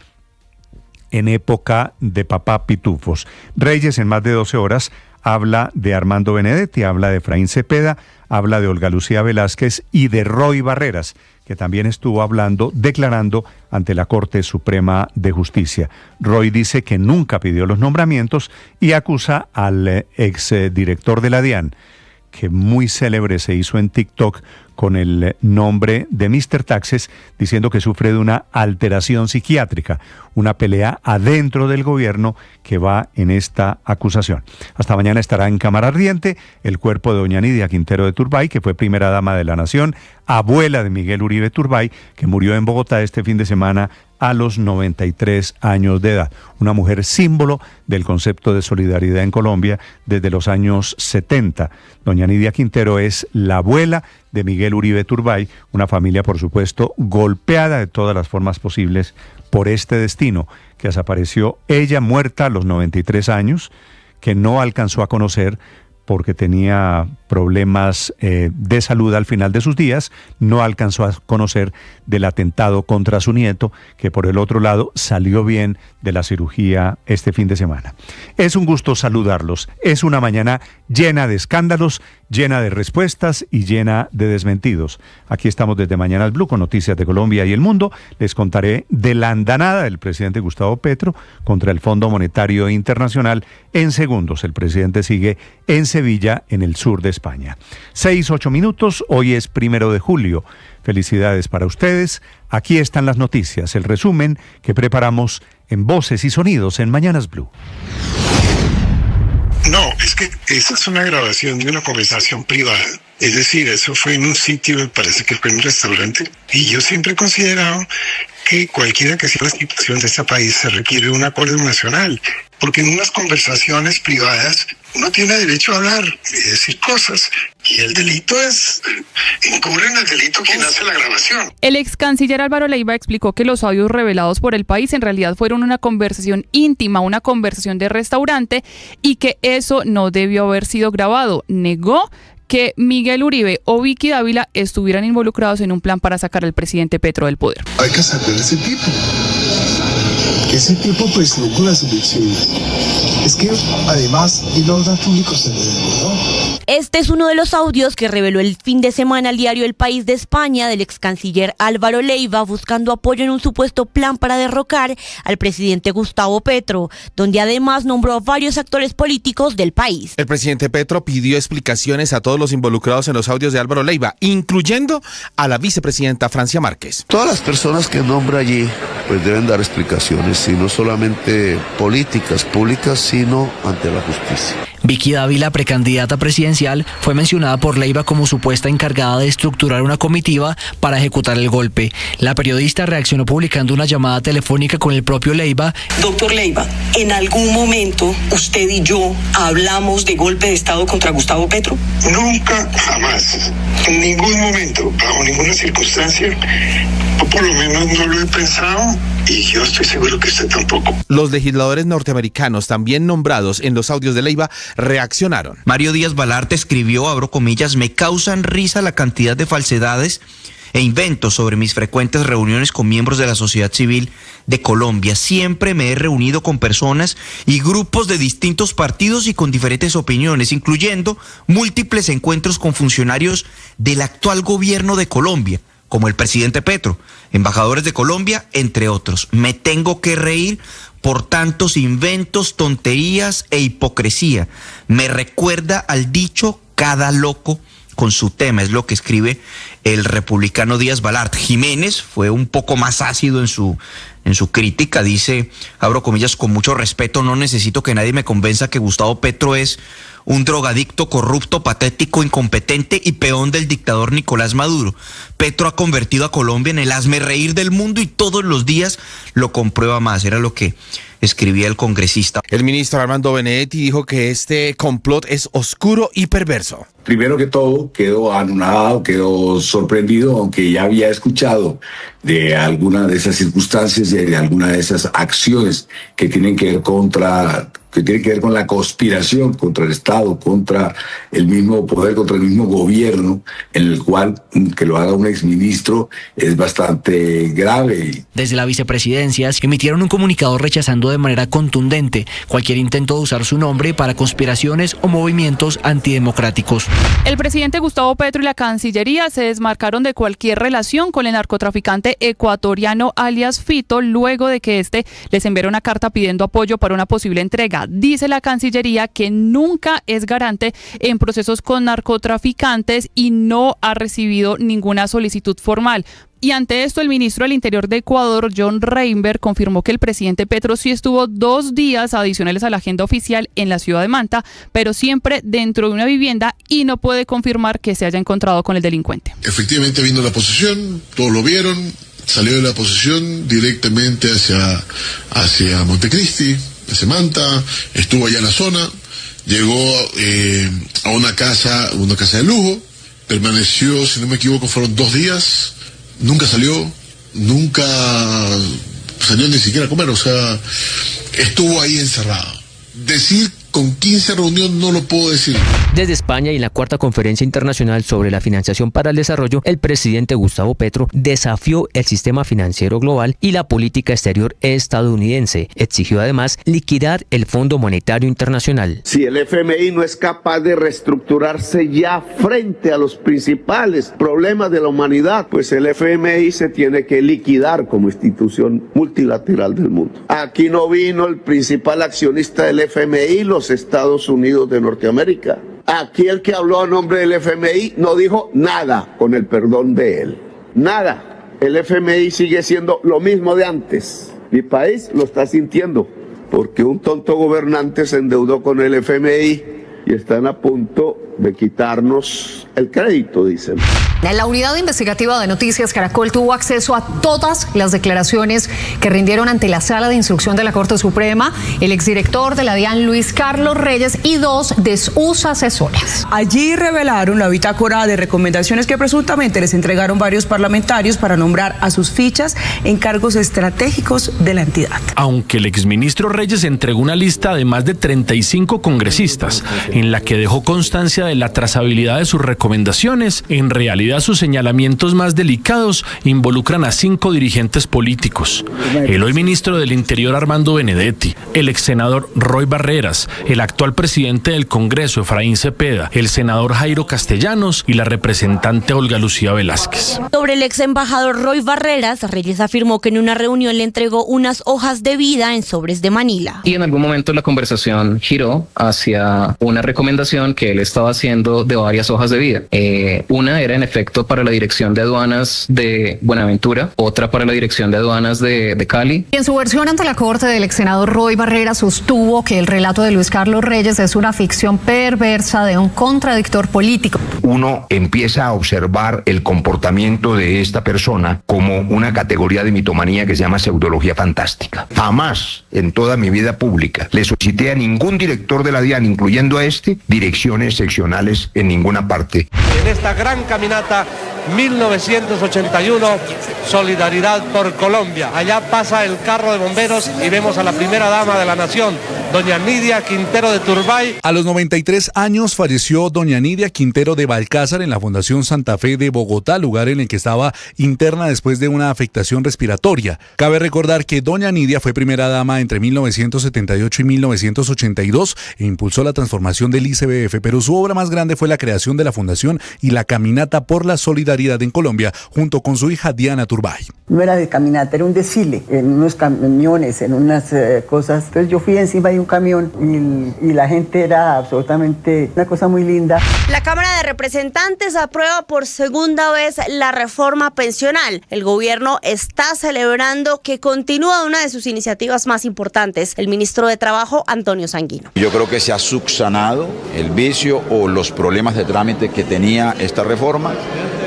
en época de papá Pitufos. Reyes, en más de 12 horas, habla de Armando Benedetti, habla de Efraín Cepeda, habla de Olga Lucía Velázquez y de Roy Barreras, que también estuvo declarando ante la Corte Suprema de Justicia. Roy dice que nunca pidió los nombramientos y acusa al exdirector de la DIAN, que muy célebre se hizo en TikTok con el nombre de Mr. Taxes, diciendo que sufre de una alteración psiquiátrica, una pelea adentro del gobierno que va en esta acusación. Hasta mañana estará en cámara ardiente el cuerpo de doña Nidia Quintero de Turbay, que fue primera dama de la Nación, abuela de Miguel Uribe Turbay, que murió en Bogotá este fin de semana a los 93 años de edad. Una mujer símbolo del concepto de solidaridad en Colombia desde los años 70. Doña Nidia Quintero es la abuela de Miguel Uribe Turbay, una familia, por supuesto, golpeada de todas las formas posibles por este destino, que desapareció ella muerta a los 93 años, que no alcanzó a conocer porque tenía problemas de salud al final de sus días, no alcanzó a conocer del atentado contra su nieto, que por el otro lado salió bien de la cirugía este fin de semana. Es un gusto saludarlos. Es una mañana llena de escándalos, llena de respuestas y llena de desmentidos. Aquí estamos desde Mañanas Blue con noticias de Colombia y el mundo. Les contaré de la andanada del presidente Gustavo Petro contra el Fondo Monetario Internacional. En segundos, el presidente sigue en Sevilla, en el sur de España. 6:08 minutos, hoy es 1 de julio. Felicidades para ustedes. Aquí están las noticias, el resumen que preparamos en Voces y Sonidos en Mañanas Blue. No, es que esa es una grabación de una conversación privada. Es decir, eso fue en un sitio, me parece que fue en un restaurante. Y yo siempre he considerado que cualquiera que sea la situación de este país se requiere un acuerdo nacional. Porque en unas conversaciones privadas uno tiene derecho a hablar y decir cosas. Y el delito es, encubren el delito quien hace la grabación. El ex canciller Álvaro Leiva explicó que los audios revelados por El País en realidad fueron una conversación íntima, una conversación de restaurante, y que eso no debió haber sido grabado. Negó que Miguel Uribe o Vicky Dávila estuvieran involucrados en un plan para sacar al presidente Petro del poder. Hay que sacar a ese tipo. Ese tipo pues no con las elecciones. Es que además el orden público se le desbordó. Este es uno de los audios que reveló el fin de semana el diario El País de España del ex canciller Álvaro Leiva buscando apoyo en un supuesto plan para derrocar al presidente Gustavo Petro, donde además nombró a varios actores políticos del país. El presidente Petro pidió explicaciones a todos los involucrados en los audios de Álvaro Leiva, incluyendo a la vicepresidenta Francia Márquez. Todas las personas que nombra allí pues deben dar explicaciones, y no solamente políticas, públicas, sino ante la justicia. Vicky Dávila, precandidata presidencial, fue mencionada por Leiva como supuesta encargada de estructurar una comitiva para ejecutar el golpe. La periodista reaccionó publicando una llamada telefónica con el propio Leiva. Doctor Leiva, ¿en algún momento usted y yo hablamos de golpe de Estado contra Gustavo Petro? Nunca, jamás, en ningún momento, bajo ninguna circunstancia, o por lo menos no lo he pensado, y yo estoy seguro que usted tampoco. Los legisladores norteamericanos, también nombrados en los audios de Leiva, reaccionaron. Mario Díaz Balart escribió, abro comillas, me causan risa la cantidad de falsedades e inventos sobre mis frecuentes reuniones con miembros de la sociedad civil de Colombia. Siempre me he reunido con personas y grupos de distintos partidos y con diferentes opiniones, incluyendo múltiples encuentros con funcionarios del actual gobierno de Colombia, como el presidente Petro, embajadores de Colombia, entre otros. Me tengo que reír por tantos inventos, tonterías e hipocresía. Me recuerda al dicho cada loco con su tema, es lo que escribe el republicano Díaz Balart. Jiménez fue un poco más ácido en su crítica, dice, abro comillas, con mucho respeto, no necesito que nadie me convenza que Gustavo Petro es un drogadicto, corrupto, patético, incompetente y peón del dictador Nicolás Maduro. Petro ha convertido a Colombia en el hazmerreír del mundo y todos los días lo comprueba más. Era lo que escribía el congresista. El ministro Armando Benedetti dijo que este complot es oscuro y perverso. Primero que todo, quedó anonadado, quedó sorprendido, aunque ya había escuchado de alguna de esas circunstancias y de alguna de esas acciones que tienen que ver con la conspiración contra el Estado, contra el mismo poder, contra el mismo gobierno, en el cual que lo haga un exministro es bastante grave. Desde la vicepresidencia emitieron un comunicado rechazando de manera contundente cualquier intento de usar su nombre para conspiraciones o movimientos antidemocráticos. El presidente Gustavo Petro y la Cancillería se desmarcaron de cualquier relación con el narcotraficante ecuatoriano alias Fito, luego de que este les enviara una carta pidiendo apoyo para una posible entrega. Dice la Cancillería que nunca es garante en procesos con narcotraficantes y no ha recibido ninguna solicitud formal. Y ante esto, el ministro del Interior de Ecuador, John Reinberg, confirmó que el presidente Petro sí estuvo 2 días adicionales a la agenda oficial en la ciudad de Manta, pero siempre dentro de una vivienda, y no puede confirmar que se haya encontrado con el delincuente. Efectivamente vino la posesión, todos lo vieron, salió de la posesión directamente hacia Montecristi, hacia Manta, estuvo allá en la zona, llegó a una casa de lujo, permaneció, si no me equivoco, fueron 2 días. Nunca salió ni siquiera a comer, o sea, estuvo ahí encerrado. Decir con 15 reuniones no lo puedo decir. Desde España y en la 4ª Conferencia Internacional sobre la Financiación para el Desarrollo, el presidente Gustavo Petro desafió el sistema financiero global y la política exterior estadounidense. Exigió además liquidar el Fondo Monetario Internacional. Si el FMI no es capaz de reestructurarse ya frente a los principales problemas de la humanidad, pues el FMI se tiene que liquidar como institución multilateral del mundo. Aquí no vino el principal accionista del FMI, los Estados Unidos de Norteamérica. Aquí el que habló a nombre del FMI no dijo nada, con el perdón de él. Nada. El FMI sigue siendo lo mismo de antes. Mi país lo está sintiendo, porque un tonto gobernante se endeudó con el FMI y están a punto de quitarnos el crédito, dicen. La unidad investigativa de Noticias Caracol tuvo acceso a todas las declaraciones que rindieron ante la Sala de Instrucción de la Corte Suprema el exdirector de la DIAN, Luis Carlos Reyes, y 2 de sus asesores. Allí revelaron la bitácora de recomendaciones que presuntamente les entregaron varios parlamentarios para nombrar a sus fichas en cargos estratégicos de la entidad. Aunque el exministro Reyes entregó una lista de más de 35 congresistas, en la que dejó constancia de la trazabilidad de sus recomendaciones, en realidad sus señalamientos más delicados involucran a 5 dirigentes políticos. El hoy ministro del Interior Armando Benedetti, el ex senador Roy Barreras, el actual presidente del Congreso Efraín Cepeda, el senador Jairo Castellanos y la representante Olga Lucía Velázquez. Sobre el ex embajador Roy Barreras, Reyes afirmó que en una reunión le entregó unas hojas de vida en sobres de Manila. Y en algún momento la conversación giró hacia una recomendación que él estaba haciendo de varias hojas de vida. Una era en efecto para la Dirección de Aduanas de Buenaventura, otra para la Dirección de Aduanas de Cali. Y en su versión ante la corte, del ex senador Roy Barreras sostuvo que el relato de Luis Carlos Reyes es una ficción perversa de un contradictor político. Uno empieza a observar el comportamiento de esta persona como una categoría de mitomanía que se llama pseudología fantástica. Jamás en toda mi vida pública le solicité a ningún director de la DIAN, incluyendo a direcciones seccionales en ninguna parte. En esta gran caminata 1981, Solidaridad por Colombia. Allá pasa el carro de bomberos y vemos a la primera dama de la nación, doña Nidia Quintero de Turbay. A los 93 años falleció doña Nidia Quintero de Balcázar en la Fundación Santa Fe de Bogotá, lugar en el que estaba interna después de una afectación respiratoria. Cabe recordar que doña Nidia fue primera dama entre 1978 y 1982 e impulsó la transformación del ICBF, pero su obra más grande fue la creación de la Fundación y la Caminata por la Solidaridad en Colombia, junto con su hija Diana Turbay. No era de caminata, era un desfile, en unos camiones, en unas cosas. Entonces yo fui encima de un camión y la gente era absolutamente una cosa muy linda. La Cámara de Representantes aprueba por segunda vez la reforma pensional. El gobierno está celebrando que continúa una de sus iniciativas más importantes. El ministro de Trabajo, Antonio Sanguino. Yo creo que se ha subsanado el vicio o los problemas de trámite que tenía esta reforma.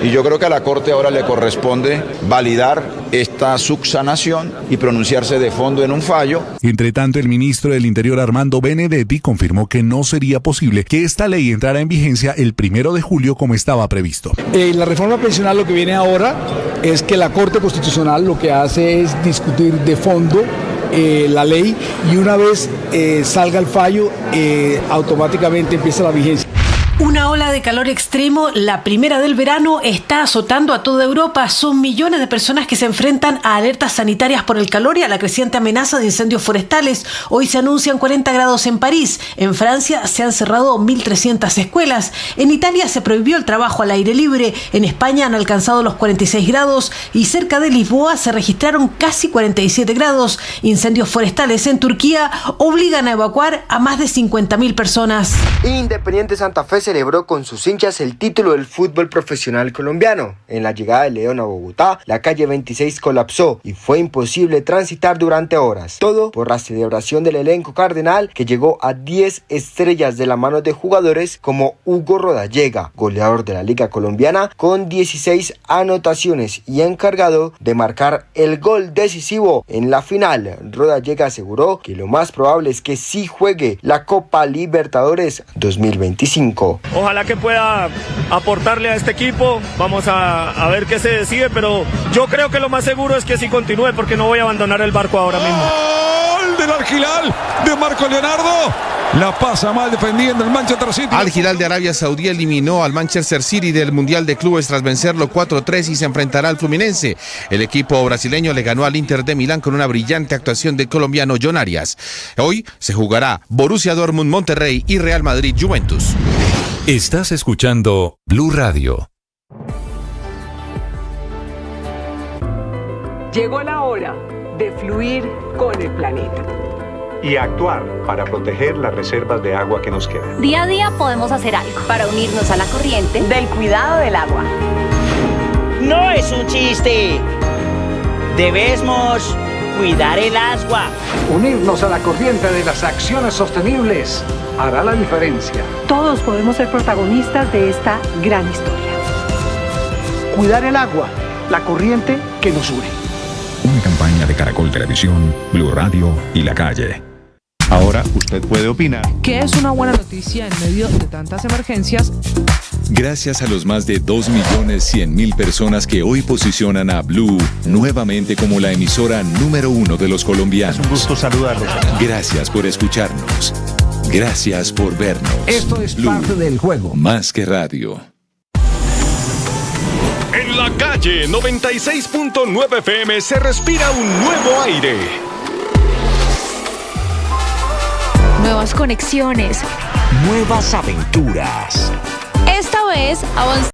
Y yo creo que a la Corte ahora le corresponde validar esta subsanación y pronunciarse de fondo en un fallo. Entre tanto, el ministro del Interior Armando Benedetti confirmó que no sería posible que esta ley entrara en vigencia el 1 de julio como estaba previsto. La reforma pensional, lo que viene ahora es que la Corte Constitucional lo que hace es discutir de fondo la ley y una vez salga el fallo, automáticamente empieza la vigencia. Una ola de calor extremo, la primera del verano, está azotando a toda Europa. Son millones de personas que se enfrentan a alertas sanitarias por el calor y a la creciente amenaza de incendios forestales. Hoy se anuncian 40 grados en París. En Francia se han cerrado 1.300 escuelas. En Italia se prohibió el trabajo al aire libre. En España han alcanzado los 46 grados y cerca de Lisboa se registraron casi 47 grados. Incendios forestales en Turquía obligan a evacuar a más de 50.000 personas. Independiente Santa Fe celebró con sus hinchas el título del fútbol profesional colombiano. En la llegada de León a Bogotá, la calle 26 colapsó y fue imposible transitar durante horas. Todo por la celebración del elenco cardenal, que llegó a 10 estrellas de la mano de jugadores como Hugo Rodallega, goleador de la Liga Colombiana con 16 anotaciones y encargado de marcar el gol decisivo en la final. Rodallega aseguró que lo más probable es que sí juegue la Copa Libertadores 2025. Ojalá que pueda aportarle a este equipo. Vamos a ver qué se decide, pero yo creo que lo más seguro es que sí continúe, porque no voy a abandonar el barco ahora mismo. ¡Gol del Al Hilal de Marco Leonardo! La pasa mal defendiendo el Manchester City. Al Hilal de Arabia Saudí eliminó al Manchester City del Mundial de Clubes tras vencerlo 4-3 y se enfrentará al Fluminense. El equipo brasileño le ganó al Inter de Milán con una brillante actuación del colombiano John Arias. Hoy se jugará Borussia Dortmund Monterrey y Real Madrid Juventus. Estás escuchando Blue Radio. Llegó la hora de fluir con el planeta y actuar para proteger las reservas de agua que nos quedan. Día a día podemos hacer algo para unirnos a la corriente del cuidado del agua. No es un chiste. Debemos cuidar el agua. Unirnos a la corriente de las acciones sostenibles hará la diferencia. Todos podemos ser protagonistas de esta gran historia. Cuidar el agua, la corriente que nos une. Una campaña de Caracol Televisión, Blue Radio y La Calle. Ahora usted puede opinar. ¿Qué es una buena noticia en medio de tantas emergencias? Gracias a los más de 2.100.000 personas que hoy posicionan a Blue nuevamente como la emisora número 1 de los colombianos. Es un gusto saludarlos. Gracias por escucharnos. Gracias por vernos. Esto es Blue, parte del juego. más que radio. En la calle 96.9 FM se respira un nuevo aire. Nuevas conexiones. Nuevas aventuras. Esta vez avanzamos.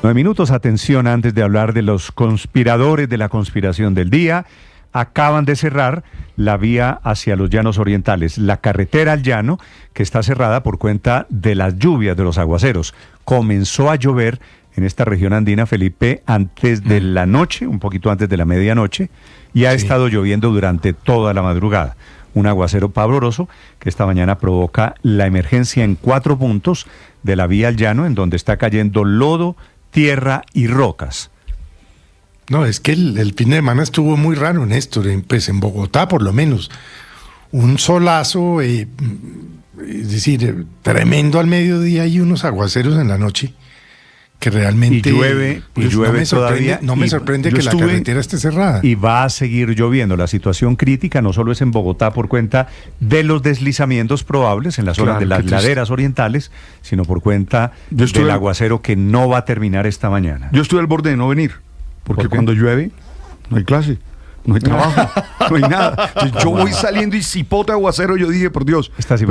9 minutos, atención, antes de hablar de los conspiradores de la conspiración del día. Acaban de cerrar la vía hacia los llanos orientales, la carretera al llano, que está cerrada por cuenta de las lluvias, de los aguaceros. Comenzó a llover en esta región andina, Felipe, antes de la noche, un poquito antes de la medianoche, y ha estado lloviendo durante toda la madrugada. Un aguacero pavoroso que esta mañana provoca la emergencia en 4 puntos de la vía al llano, en donde está cayendo lodo, tierra y rocas. No, es que el fin de semana estuvo muy raro, Néstor, pues en Bogotá por lo menos. Un solazo, es decir, tremendo al mediodía y unos aguaceros en la noche que realmente llueve todavía. No me sorprende que la carretera esté cerrada. Y va a seguir lloviendo. La situación crítica no solo es en Bogotá por cuenta de los deslizamientos probables en las zonas de las laderas orientales, sino por cuenta del aguacero que no va a terminar esta mañana. Yo estuve al borde de no venir, porque cuando llueve no hay clase. No hay trabajo, no hay nada. Entonces, yo voy saliendo y cipota aguacero, yo dije, por Dios. Estas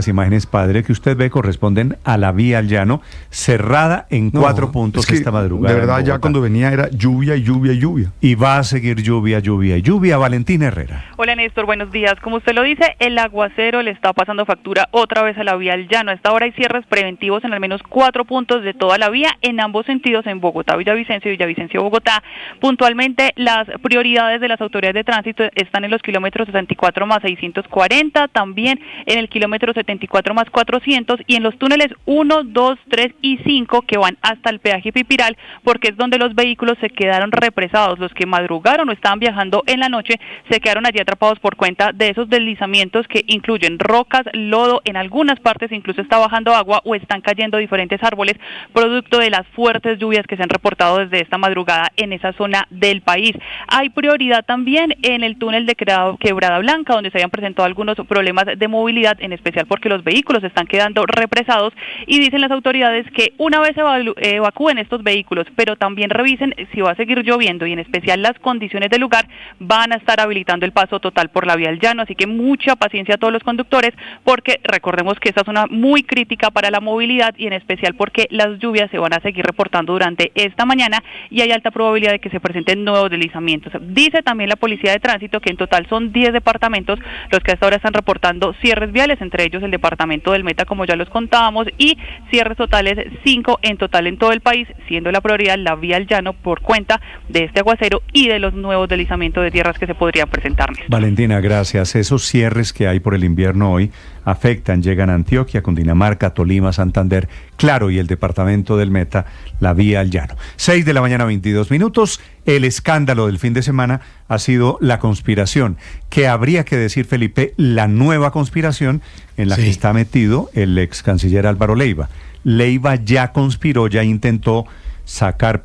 imágenes, padre, que usted ve corresponden a la vía al llano, cerrada en 4 puntos es que, esta madrugada. De verdad, ya cuando venía era lluvia y lluvia y lluvia. Y va a seguir lluvia, lluvia y lluvia. Valentina Herrera. Hola, Néstor, buenos días. Como usted lo dice, el aguacero le está pasando factura otra vez a la vía al llano. A esta hora hay cierres preventivos en al menos 4 puntos de toda la vía, en ambos sentidos, en Bogotá, Villavicencio y Villavicencio, Bogotá. Puntualmente, las prioridades de las autoridades de tránsito están en los kilómetros 64 más 640, también en el kilómetro 74 más 400 y en los túneles 1, 2, 3 y 5 que van hasta el peaje Pipiral, porque es donde los vehículos se quedaron represados. Los que madrugaron o estaban viajando en la noche se quedaron allí atrapados por cuenta de esos deslizamientos que incluyen rocas, lodo, en algunas partes incluso está bajando agua o están cayendo diferentes árboles, producto de las fuertes lluvias que se han reportado desde esta madrugada en esa zona del país. Hay prioridad también en el túnel de Quebrada Blanca, donde se habían presentado algunos problemas de movilidad, en especial porque los vehículos están quedando represados, y dicen las autoridades que una vez evacúen estos vehículos, pero también revisen si va a seguir lloviendo y en especial las condiciones del lugar, van a estar habilitando el paso total por la vía al llano, así que mucha paciencia a todos los conductores, porque recordemos que esta es una muy crítica para la movilidad y en especial porque las lluvias se van a seguir reportando durante esta mañana y hay alta probabilidad de que se presenten nuevos deslizamientos. Dice también la Policía de Tránsito que en total son 10 departamentos los que hasta ahora están reportando cierres viales, entre ellos el departamento del Meta, como ya los contábamos, y cierres totales 5 en total en todo el país, siendo la prioridad la vía al llano por cuenta de este aguacero y de los nuevos deslizamientos de tierras que se podrían presentar. Valentina, gracias. Esos cierres que hay por el invierno hoy afectan, llegan a Antioquia, Cundinamarca, Tolima, Santander, Claro y el departamento del Meta, la vía al llano. 6 de la mañana, 22 minutos. El escándalo del fin de semana ha sido la conspiración, que habría que decir, Felipe, la nueva conspiración en la que está metido el ex canciller Álvaro Leiva. Leiva ya conspiró, ya intentó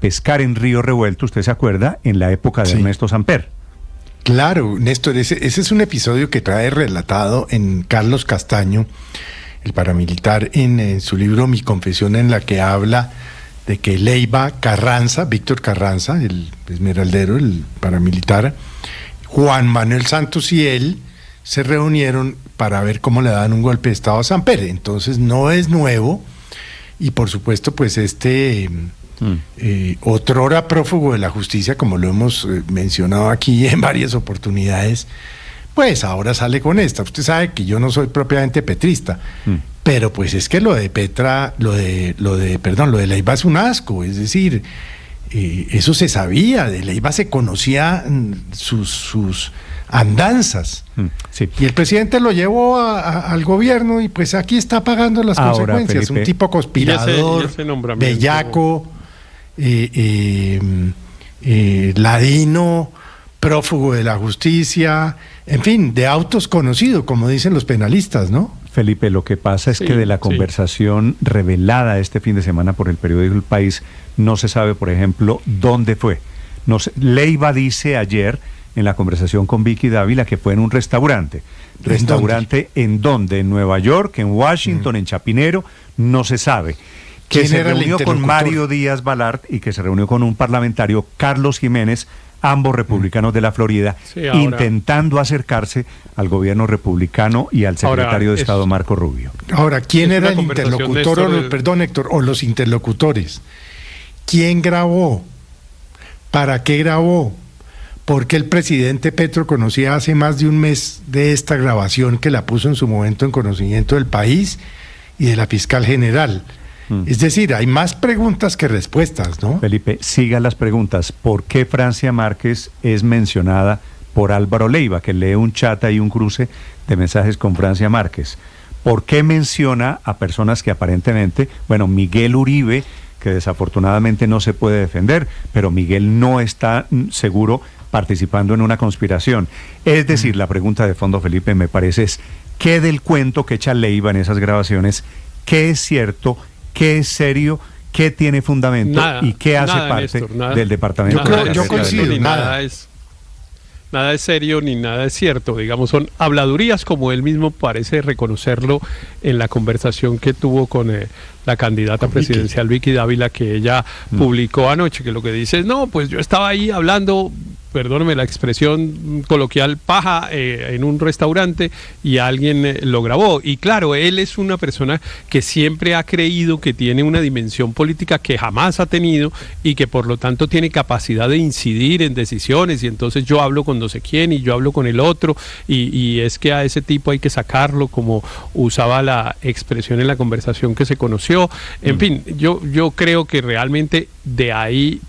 pescar en río revuelto, usted se acuerda, en la época de Ernesto Samper. Claro, Néstor, ese es un episodio que trae relatado en Carlos Castaño, el paramilitar, en su libro Mi Confesión, en la que habla de que Leiva, Carranza, Víctor Carranza, el esmeraldero, el paramilitar, Juan Manuel Santos y él se reunieron para ver cómo le daban un golpe de estado a Samper. Entonces no es nuevo y por supuesto pues otrora prófugo de la justicia, como lo hemos mencionado aquí en varias oportunidades, pues ahora sale con esta. Usted sabe que yo no soy propiamente petrista, pero pues es que lo de Leiva es un asco, es decir, eso se sabía, de Leiva se conocía sus andanzas. Y el presidente lo llevó al gobierno y pues aquí está pagando las consecuencias. Felipe, un tipo conspirador, bellaco, ladino, prófugo de la justicia, en fin, de autos conocido, como dicen los penalistas, ¿no? Felipe, lo que pasa es que de la conversación revelada este fin de semana por el periódico El País, no se sabe, por ejemplo, dónde fue. No sé, Leiva dice ayer en la conversación con Vicky Dávila, que fue en un restaurante. ¿Restaurante en dónde? ¿En Nueva York, en Washington, en Chapinero? No se sabe. Que se reunió con Mario Díaz Balart y que se reunió con un parlamentario, Carlos Jiménez, ambos republicanos de la Florida, intentando acercarse al gobierno republicano y al secretario de Estado, Marco Rubio. Ahora, ¿quién era el interlocutor? Perdón, Héctor, o los interlocutores. ¿Quién grabó? ¿Para qué grabó? Porque el presidente Petro conocía hace más de un mes de esta grabación, que la puso en su momento en conocimiento del país y de la fiscal general. Es decir, hay más preguntas que respuestas, ¿no? Felipe, siga las preguntas. ¿Por qué Francia Márquez es mencionada por Álvaro Leiva, que lee un chat y un cruce de mensajes con Francia Márquez? ¿Por qué menciona a personas que aparentemente, bueno, Miguel Uribe, que desafortunadamente no se puede defender, pero Miguel no está seguro participando en una conspiración? Es decir, la pregunta de fondo, Felipe, me parece es, ¿qué del cuento que echa Leiva en esas grabaciones? ¿Qué es cierto? ¿Qué es serio? ¿Qué tiene fundamento? ¿Y qué hace parte Néstor, del Departamento de Justicia? Yo coincido, nada es serio ni nada es cierto. Digamos, son habladurías, como él mismo parece reconocerlo en la conversación que tuvo con la candidata presidencial Vicky Dávila, que ella publicó anoche, que lo que dice es, no, pues yo estaba ahí hablando, perdóneme la expresión coloquial, paja en un restaurante y alguien lo grabó. Y claro, él es una persona que siempre ha creído que tiene una dimensión política que jamás ha tenido y que por lo tanto tiene capacidad de incidir en decisiones, y entonces yo hablo con no sé quién y yo hablo con el otro, y es que a ese tipo hay que sacarlo, como usaba la expresión en la conversación que se conoció. En fin, yo creo que realmente de ahí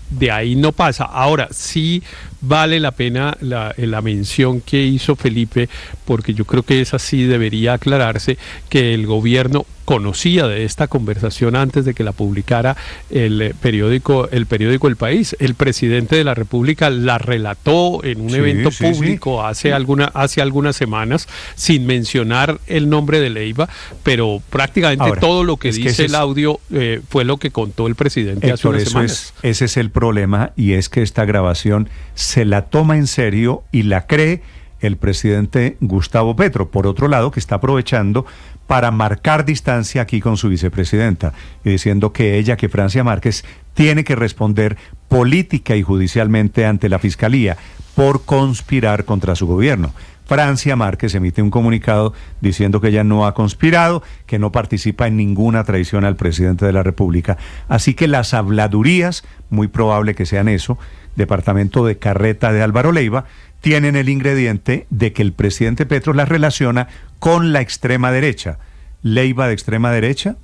no pasa. Ahora, sí vale la pena la mención que hizo Felipe, porque yo creo que esa sí debería aclararse, que el gobierno conocía de esta conversación antes de que la publicara el periódico El País. El presidente de la República la relató en un evento público hace algunas semanas, sin mencionar el nombre de Leiva, pero prácticamente todo lo que dice el audio fue lo que contó el presidente hace unas semanas. Ese es el problema, y es que esta grabación se la toma en serio y la cree el presidente Gustavo Petro, por otro lado, que está aprovechando para marcar distancia aquí con su vicepresidenta y diciendo que ella, que Francia Márquez, tiene que responder política y judicialmente ante la Fiscalía por conspirar contra su gobierno. Francia Márquez emite un comunicado diciendo que ella no ha conspirado, que no participa en ninguna traición al presidente de la República. Así que las habladurías, muy probable que sean eso, departamento de carreta de Álvaro Leiva, tienen el ingrediente de que el presidente Petro las relaciona con la extrema derecha. Leiva de extrema derecha,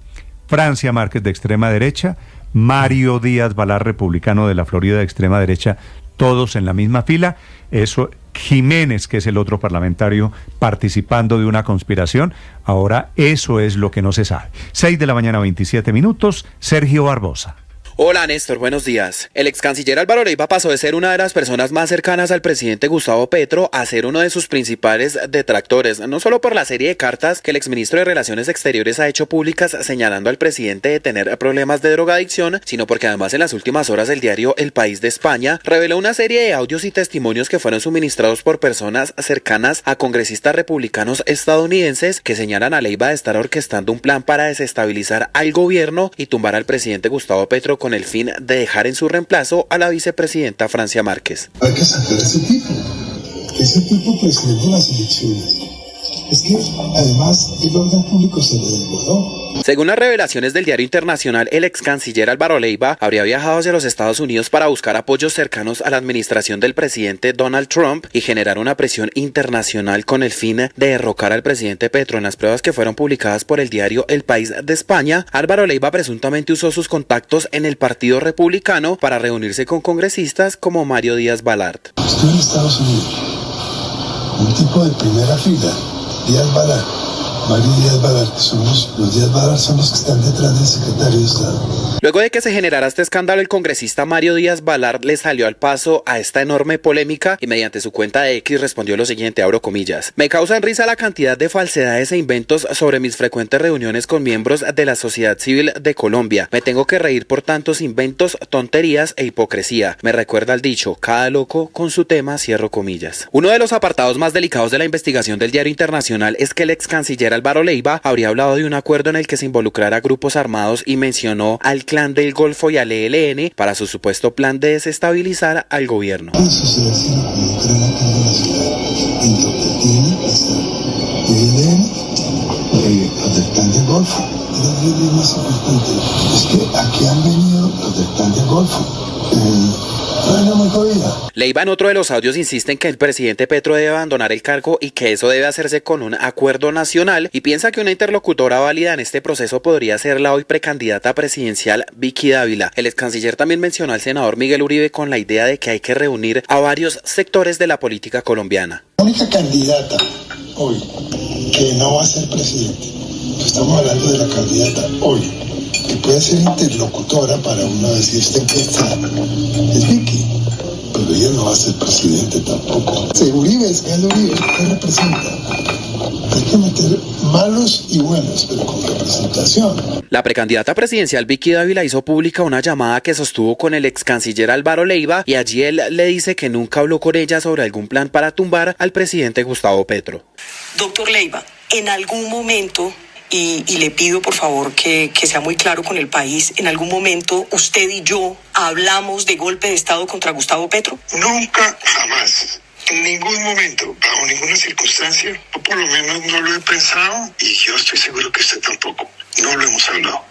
Francia Márquez de extrema derecha, Mario Díaz Balart, republicano de la Florida, de extrema derecha, todos en la misma fila. Eso, Jiménez, que es el otro parlamentario, participando de una conspiración. Ahora, eso es lo que no se sabe. 6:27 a.m, Sergio Barbosa. Hola Néstor, buenos días. El ex canciller Álvaro Leiva pasó de ser una de las personas más cercanas al presidente Gustavo Petro a ser uno de sus principales detractores, no solo por la serie de cartas que el exministro de Relaciones Exteriores ha hecho públicas señalando al presidente de tener problemas de drogadicción, sino porque además en las últimas horas el diario El País de España reveló una serie de audios y testimonios que fueron suministrados por personas cercanas a congresistas republicanos estadounidenses que señalan a Leiva de estar orquestando un plan para desestabilizar al gobierno y tumbar al presidente Gustavo Petro con el fin de dejar en su reemplazo a la vicepresidenta Francia Márquez. Hay que sacar a ese tipo presidente de las elecciones. Es que además el orden público se le desbordó. Según las revelaciones del diario internacional, el ex canciller Álvaro Leiva habría viajado hacia los Estados Unidos para buscar apoyos cercanos a la administración del presidente Donald Trump y generar una presión internacional con el fin de derrocar al presidente Petro. En las pruebas que fueron publicadas por el diario El País de España, Álvaro Leiva presuntamente usó sus contactos en el Partido Republicano para reunirse con congresistas como Mario Díaz Balart. Estuve en Estados Unidos, un tipo de primera fila, Díaz Balart, Mario Díaz Valar, que son los Díaz Valar son los que están detrás del secretario de Estado. Luego de que se generara este escándalo, el congresista Mario Díaz Valar le salió al paso a esta enorme polémica y mediante su cuenta de X respondió lo siguiente, abro comillas: me causan risa la cantidad de falsedades e inventos sobre mis frecuentes reuniones con miembros de la sociedad civil de Colombia. Me tengo que reír por tantos inventos, tonterías e hipocresía. Me recuerda al dicho, cada loco con su tema, cierro comillas. Uno de los apartados más delicados de la investigación del Diario Internacional es que el ex canciller Álvaro Leiva habría hablado de un acuerdo en el que se involucrara grupos armados y mencionó al Clan del Golfo y al ELN para su supuesto plan de desestabilizar al gobierno. La sociedad civil involucrada acá en la ciudad, en donde tiene hasta ELN, los del Clan del Golfo. Y lo más importante es que aquí han venido los del Clan del Golfo. Leiva en otro de los audios insiste en que el presidente Petro debe abandonar el cargo y que eso debe hacerse con un acuerdo nacional y piensa que una interlocutora válida en este proceso podría ser la hoy precandidata presidencial Vicky Dávila. El ex canciller también mencionó al senador Miguel Uribe con la idea de que hay que reunir a varios sectores de la política colombiana. La única candidata hoy que no va a ser presidente, estamos hablando de la candidata hoy, que puede ser interlocutora para uno decir está en qué está, es Vicky, pero ella no va a ser presidente tampoco. Uribe es Uribe, ¿qué representa? Hay que meter malos y buenos, pero con representación. La precandidata presidencial Vicky Dávila hizo pública una llamada que sostuvo con el ex canciller Álvaro Leiva y allí él le dice que nunca habló con ella sobre algún plan para tumbar al presidente Gustavo Petro. Doctor Leiva, en algún momento, y le pido por favor que sea muy claro con el país, en algún momento usted y yo hablamos de golpe de Estado contra Gustavo Petro. Nunca, jamás. En ningún momento, bajo ninguna circunstancia, o por lo menos no lo he pensado y yo estoy seguro que usted tampoco. No lo hemos hablado.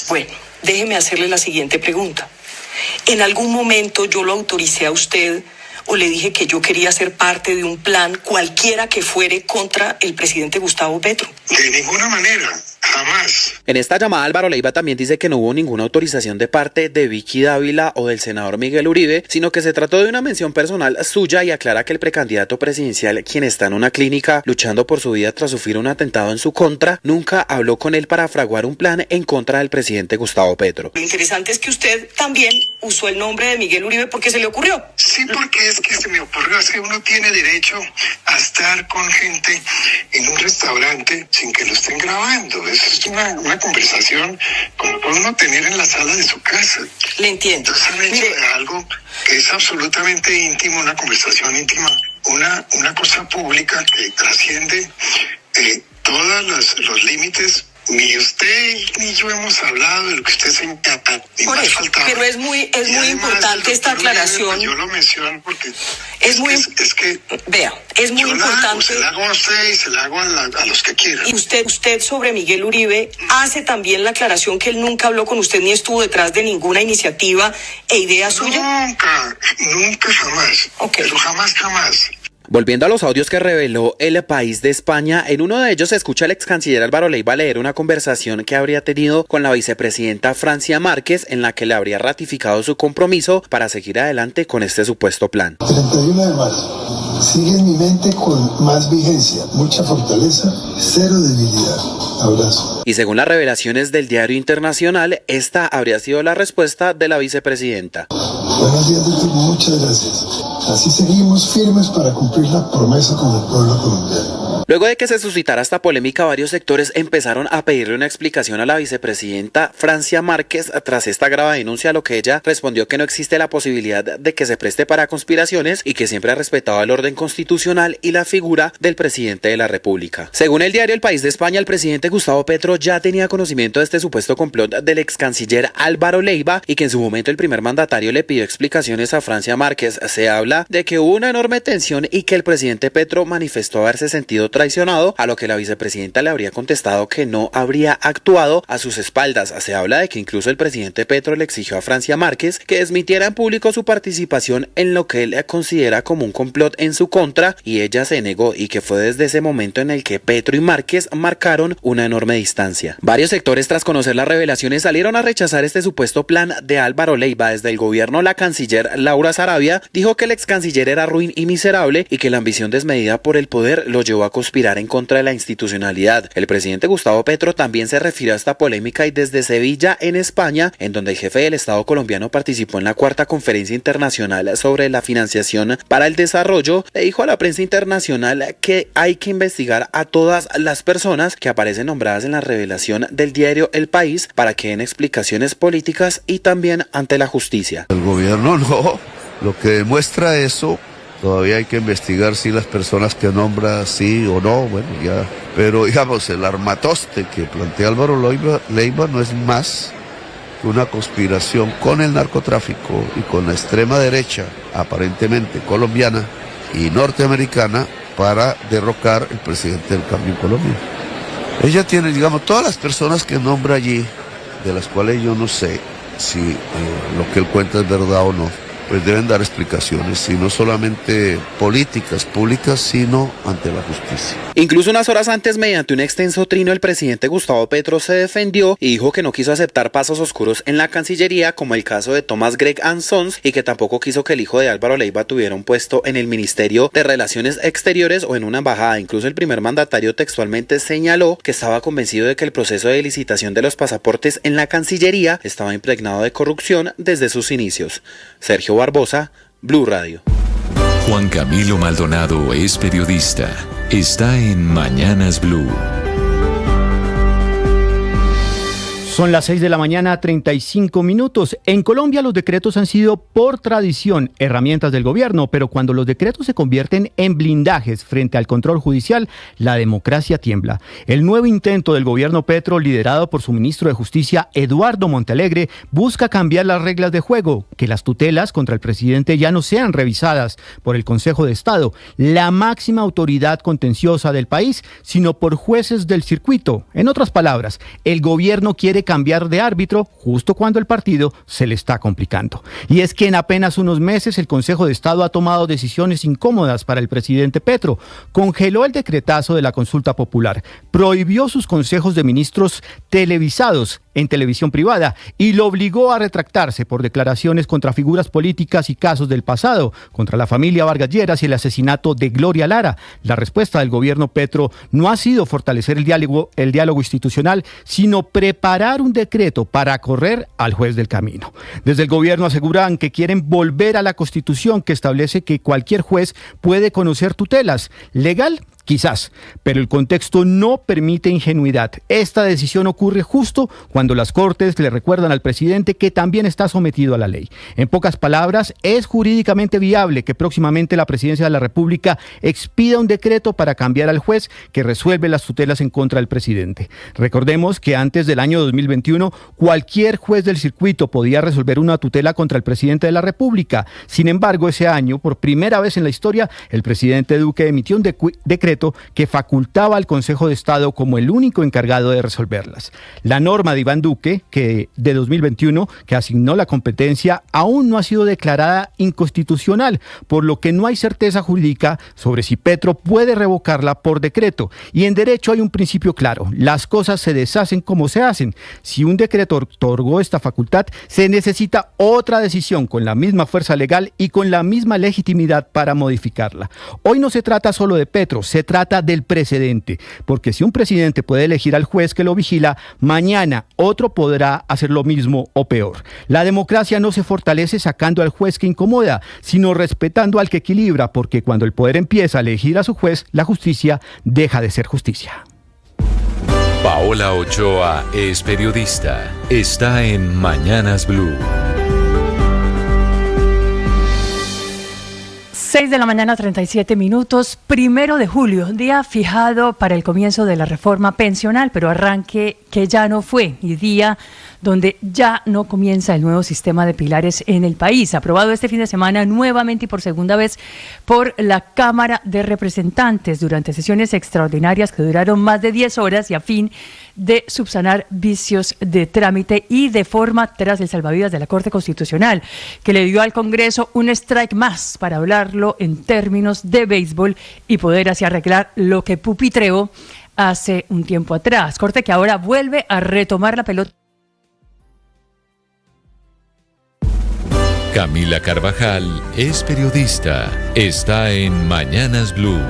Bueno, déjeme hacerle la siguiente pregunta. ¿En algún momento yo lo autoricé a usted o le dije que yo quería ser parte de un plan cualquiera que fuere contra el presidente Gustavo Petro? De ninguna manera. Jamás. En esta llamada Álvaro Leiva también dice que no hubo ninguna autorización de parte de Vicky Dávila o del senador Miguel Uribe, sino que se trató de una mención personal suya y aclara que el precandidato presidencial, quien está en una clínica luchando por su vida tras sufrir un atentado en su contra, nunca habló con él para fraguar un plan en contra del presidente Gustavo Petro. Lo interesante es que usted también usó el nombre de Miguel Uribe porque se le ocurrió. Sí, porque es que se me ocurrió, es que uno tiene derecho a estar con gente en un restaurante sin que lo estén grabando. Es una conversación como puede uno tener en la sala de su casa. Le entiendo. Entonces han hecho de algo que es absolutamente íntimo, una conversación íntima, una cosa pública que trasciende todos los límites. Ni usted ni yo hemos hablado de lo que usted señala, ni más faltaba. Pero es muy importante esta aclaración. Yo lo menciono porque es muy importante. Se la hago a usted y se la hago a los que quieran. Y usted sobre Miguel Uribe hace también la aclaración que él nunca habló con usted ni estuvo detrás de ninguna iniciativa e idea suya. Nunca jamás. Okay. Pero jamás. Volviendo a los audios que reveló El País de España, en uno de ellos se escucha al ex canciller Álvaro Leiva leer una conversación que habría tenido con la vicepresidenta Francia Márquez, en la que le habría ratificado su compromiso para seguir adelante con este supuesto plan. 31 de marzo. Sigue en mi mente con más vigencia, mucha fortaleza, cero debilidad. Abrazo. Y según las revelaciones del Diario Internacional, esta habría sido la respuesta de la vicepresidenta. Buenos días, doctor. Muchas gracias. Así seguimos firmes para cumplir la promesa con el pueblo colombiano. Luego de que se suscitara esta polémica, varios sectores empezaron a pedirle una explicación a la vicepresidenta Francia Márquez tras esta grave denuncia, a lo que ella respondió que no existe la posibilidad de que se preste para conspiraciones y que siempre ha respetado el orden constitucional y la figura del presidente de la República. Según el diario El País de España, el presidente Gustavo Petro ya tenía conocimiento de este supuesto complot del ex canciller Álvaro Leiva y que en su momento el primer mandatario le pidió explicaciones a Francia Márquez. Se habla de que hubo una enorme tensión y que el presidente Petro manifestó haberse sentido traicionado, a lo que la vicepresidenta le habría contestado que no habría actuado a sus espaldas. Se habla de que incluso el presidente Petro le exigió a Francia Márquez que desmintiera en público su participación en lo que él considera como un complot en su contra, y ella se negó, y que fue desde ese momento en el que Petro y Márquez marcaron una enorme distancia. Varios sectores, tras conocer las revelaciones, salieron a rechazar este supuesto plan de Álvaro Leiva. Desde el gobierno La canciller Laura Sarabia dijo que el ex canciller era ruin y miserable y que la ambición desmedida por el poder lo llevó a conspirar en contra de la institucionalidad. El presidente Gustavo Petro también se refirió a esta polémica y desde Sevilla, en España, en donde el jefe del Estado colombiano participó en la 4ª Conferencia Internacional sobre la Financiación para el Desarrollo, le dijo a la prensa internacional que hay que investigar a todas las personas que aparecen nombradas en la revelación del diario El País para que den explicaciones políticas y también ante la justicia. El gobierno no, lo que demuestra eso, todavía hay que investigar si las personas que nombra sí o no, bueno ya, pero digamos el armatoste que plantea Álvaro Leiva no es más que una conspiración con el narcotráfico y con la extrema derecha, aparentemente colombiana y norteamericana, para derrocar el presidente del cambio en Colombia. Ella tiene, digamos, todas las personas que nombra allí, de las cuales yo no sé si lo que él cuenta es verdad o no, pues deben dar explicaciones, y no solamente políticas públicas, sino ante la justicia. Incluso unas horas antes, mediante un extenso trino, el presidente Gustavo Petro se defendió y dijo que no quiso aceptar pasos oscuros en la Cancillería, como el caso de Thomas Gregg & Sons, y que tampoco quiso que el hijo de Álvaro Leiva tuviera un puesto en el Ministerio de Relaciones Exteriores o en una embajada. Incluso el primer mandatario textualmente señaló que estaba convencido de que el proceso de licitación de los pasaportes en la Cancillería estaba impregnado de corrupción desde sus inicios. Sergio Barbosa, Blue Radio. Juan Camilo Maldonado es periodista. Está en Mañanas Blue. Son las 6 de la mañana, 35 minutos. En Colombia los decretos han sido por tradición herramientas del gobierno, pero cuando los decretos se convierten en blindajes frente al control judicial, la democracia tiembla. El nuevo intento del gobierno Petro, liderado por su ministro de Justicia, Eduardo Montalegre, busca cambiar las reglas de juego, que las tutelas contra el presidente ya no sean revisadas por el Consejo de Estado, la máxima autoridad contenciosa del país, sino por jueces del circuito. En otras palabras, el gobierno quiere cambiar de árbitro justo cuando el partido se le está complicando. Y es que en apenas unos meses el Consejo de Estado ha tomado decisiones incómodas para el presidente Petro. Congeló el decretazo de la consulta popular, prohibió sus consejos de ministros televisados en televisión privada y lo obligó a retractarse por declaraciones contra figuras políticas y casos del pasado, contra la familia Vargas Lleras y el asesinato de Gloria Lara. La respuesta del gobierno Petro no ha sido fortalecer el diálogo institucional, sino preparar un decreto para correr al juez del camino. Desde el gobierno aseguran que quieren volver a la Constitución, que establece que cualquier juez puede conocer tutelas. ¿Legal? Quizás, pero el contexto no permite ingenuidad. Esta decisión ocurre justo cuando las Cortes le recuerdan al presidente que también está sometido a la ley. En pocas palabras, es jurídicamente viable que próximamente la Presidencia de la República expida un decreto para cambiar al juez que resuelve las tutelas en contra del presidente. Recordemos que antes del año 2021, cualquier juez del circuito podía resolver una tutela contra el presidente de la República. Sin embargo, ese año, por primera vez en la historia, el presidente Duque emitió un decreto que facultaba al Consejo de Estado como el único encargado de resolverlas. La norma de Iván Duque, de 2021, que asignó la competencia, aún no ha sido declarada inconstitucional, por lo que no hay certeza jurídica sobre si Petro puede revocarla por decreto. Y en derecho hay un principio claro: las cosas se deshacen como se hacen. Si un decreto otorgó esta facultad, se necesita otra decisión con la misma fuerza legal y con la misma legitimidad para modificarla. Hoy no se trata solo de Petro, se trata del precedente, porque si un presidente puede elegir al juez que lo vigila, mañana otro podrá hacer lo mismo o peor. La democracia no se fortalece sacando al juez que incomoda, sino respetando al que equilibra, porque cuando el poder empieza a elegir a su juez, la justicia deja de ser justicia. Paola Ochoa es periodista. Está en Mañanas Blue. 6 de la mañana, 37 minutos, 1 de julio, día fijado para el comienzo de la reforma pensional, pero arranque que ya no fue, y día donde ya no comienza el nuevo sistema de pilares en el país, aprobado este fin de semana nuevamente y por segunda vez por la Cámara de Representantes durante sesiones extraordinarias que duraron más de 10 horas y a fin de subsanar vicios de trámite y de forma tras el salvavidas de la Corte Constitucional, que le dio al Congreso un strike más para hablarlo en términos de béisbol y poder así arreglar lo que pupitreó hace un tiempo atrás. Corte que ahora vuelve a retomar la pelota. Camila Carvajal es periodista. Está en Mañanas Blue.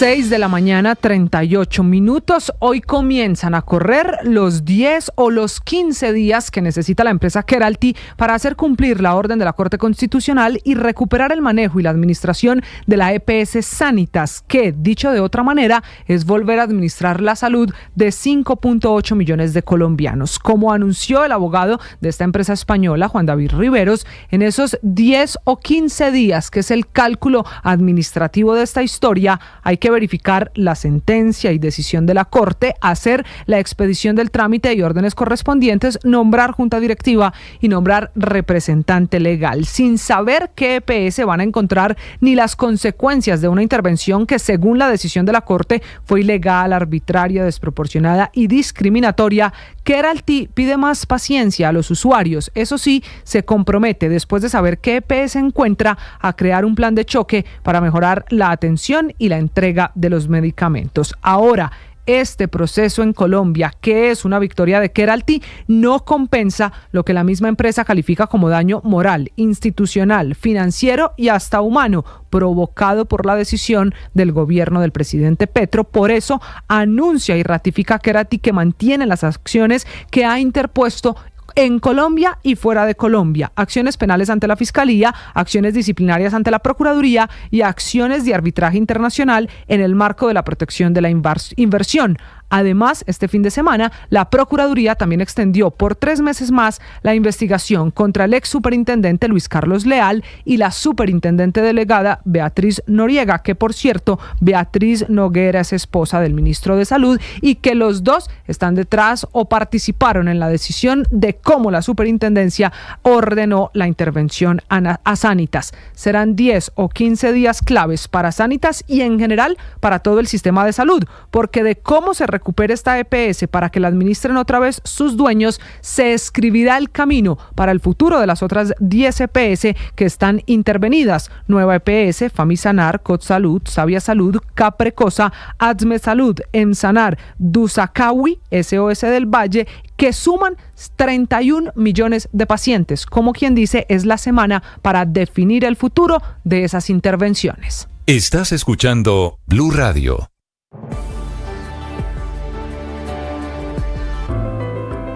6 de la mañana, 38 minutos. Hoy comienzan a correr los 10 o los 15 días que necesita la empresa Keralty para hacer cumplir la orden de la Corte Constitucional y recuperar el manejo y la administración de la EPS Sanitas, que, dicho de otra manera, es volver a administrar la salud de 5.8 millones de colombianos. Como anunció el abogado de esta empresa española, Juan David Riveros, en esos 10 o 15 días, que es el cálculo administrativo de esta historia, hay que verificar la sentencia y decisión de la Corte, hacer la expedición del trámite y órdenes correspondientes, nombrar junta directiva y nombrar representante legal, sin saber qué EPS van a encontrar ni las consecuencias de una intervención que, según la decisión de la Corte, fue ilegal, arbitraria, desproporcionada y discriminatoria. Keralty pide más paciencia a los usuarios. Eso sí, se compromete, después de saber qué EPS encuentra, a crear un plan de choque para mejorar la atención y la entrega de los medicamentos. Ahora, este proceso en Colombia, que es una victoria de Keralty, no compensa lo que la misma empresa califica como daño moral, institucional, financiero y hasta humano, provocado por la decisión del gobierno del presidente Petro. Por eso anuncia y ratifica Keralty que mantiene las acciones que ha interpuesto en Colombia y fuera de Colombia, acciones penales ante la Fiscalía, acciones disciplinarias ante la Procuraduría y acciones de arbitraje internacional en el marco de la protección de la inversión. Además, este fin de semana, la Procuraduría también extendió por 3 meses más la investigación contra el ex superintendente Luis Carlos Leal y la superintendente delegada Beatriz Noriega, que, por cierto, Beatriz Noguera es esposa del ministro de Salud y que los dos están detrás o participaron en la decisión de cómo la superintendencia ordenó la intervención a Sanitas. Serán 10 o 15 días claves para Sanitas y en general para todo el sistema de salud, porque de cómo se recupere esta EPS para que la administren otra vez sus dueños, se escribirá el camino para el futuro de las otras 10 EPS que están intervenidas: Nueva EPS, Famisanar, Cotsalud, Sabia Salud, Caprecosa, Adsme Salud, Emsanar, Dusacawi, SOS del Valle, que suman 31 millones de pacientes. Como quien dice, es la semana para definir el futuro de esas intervenciones. Estás escuchando Blue Radio.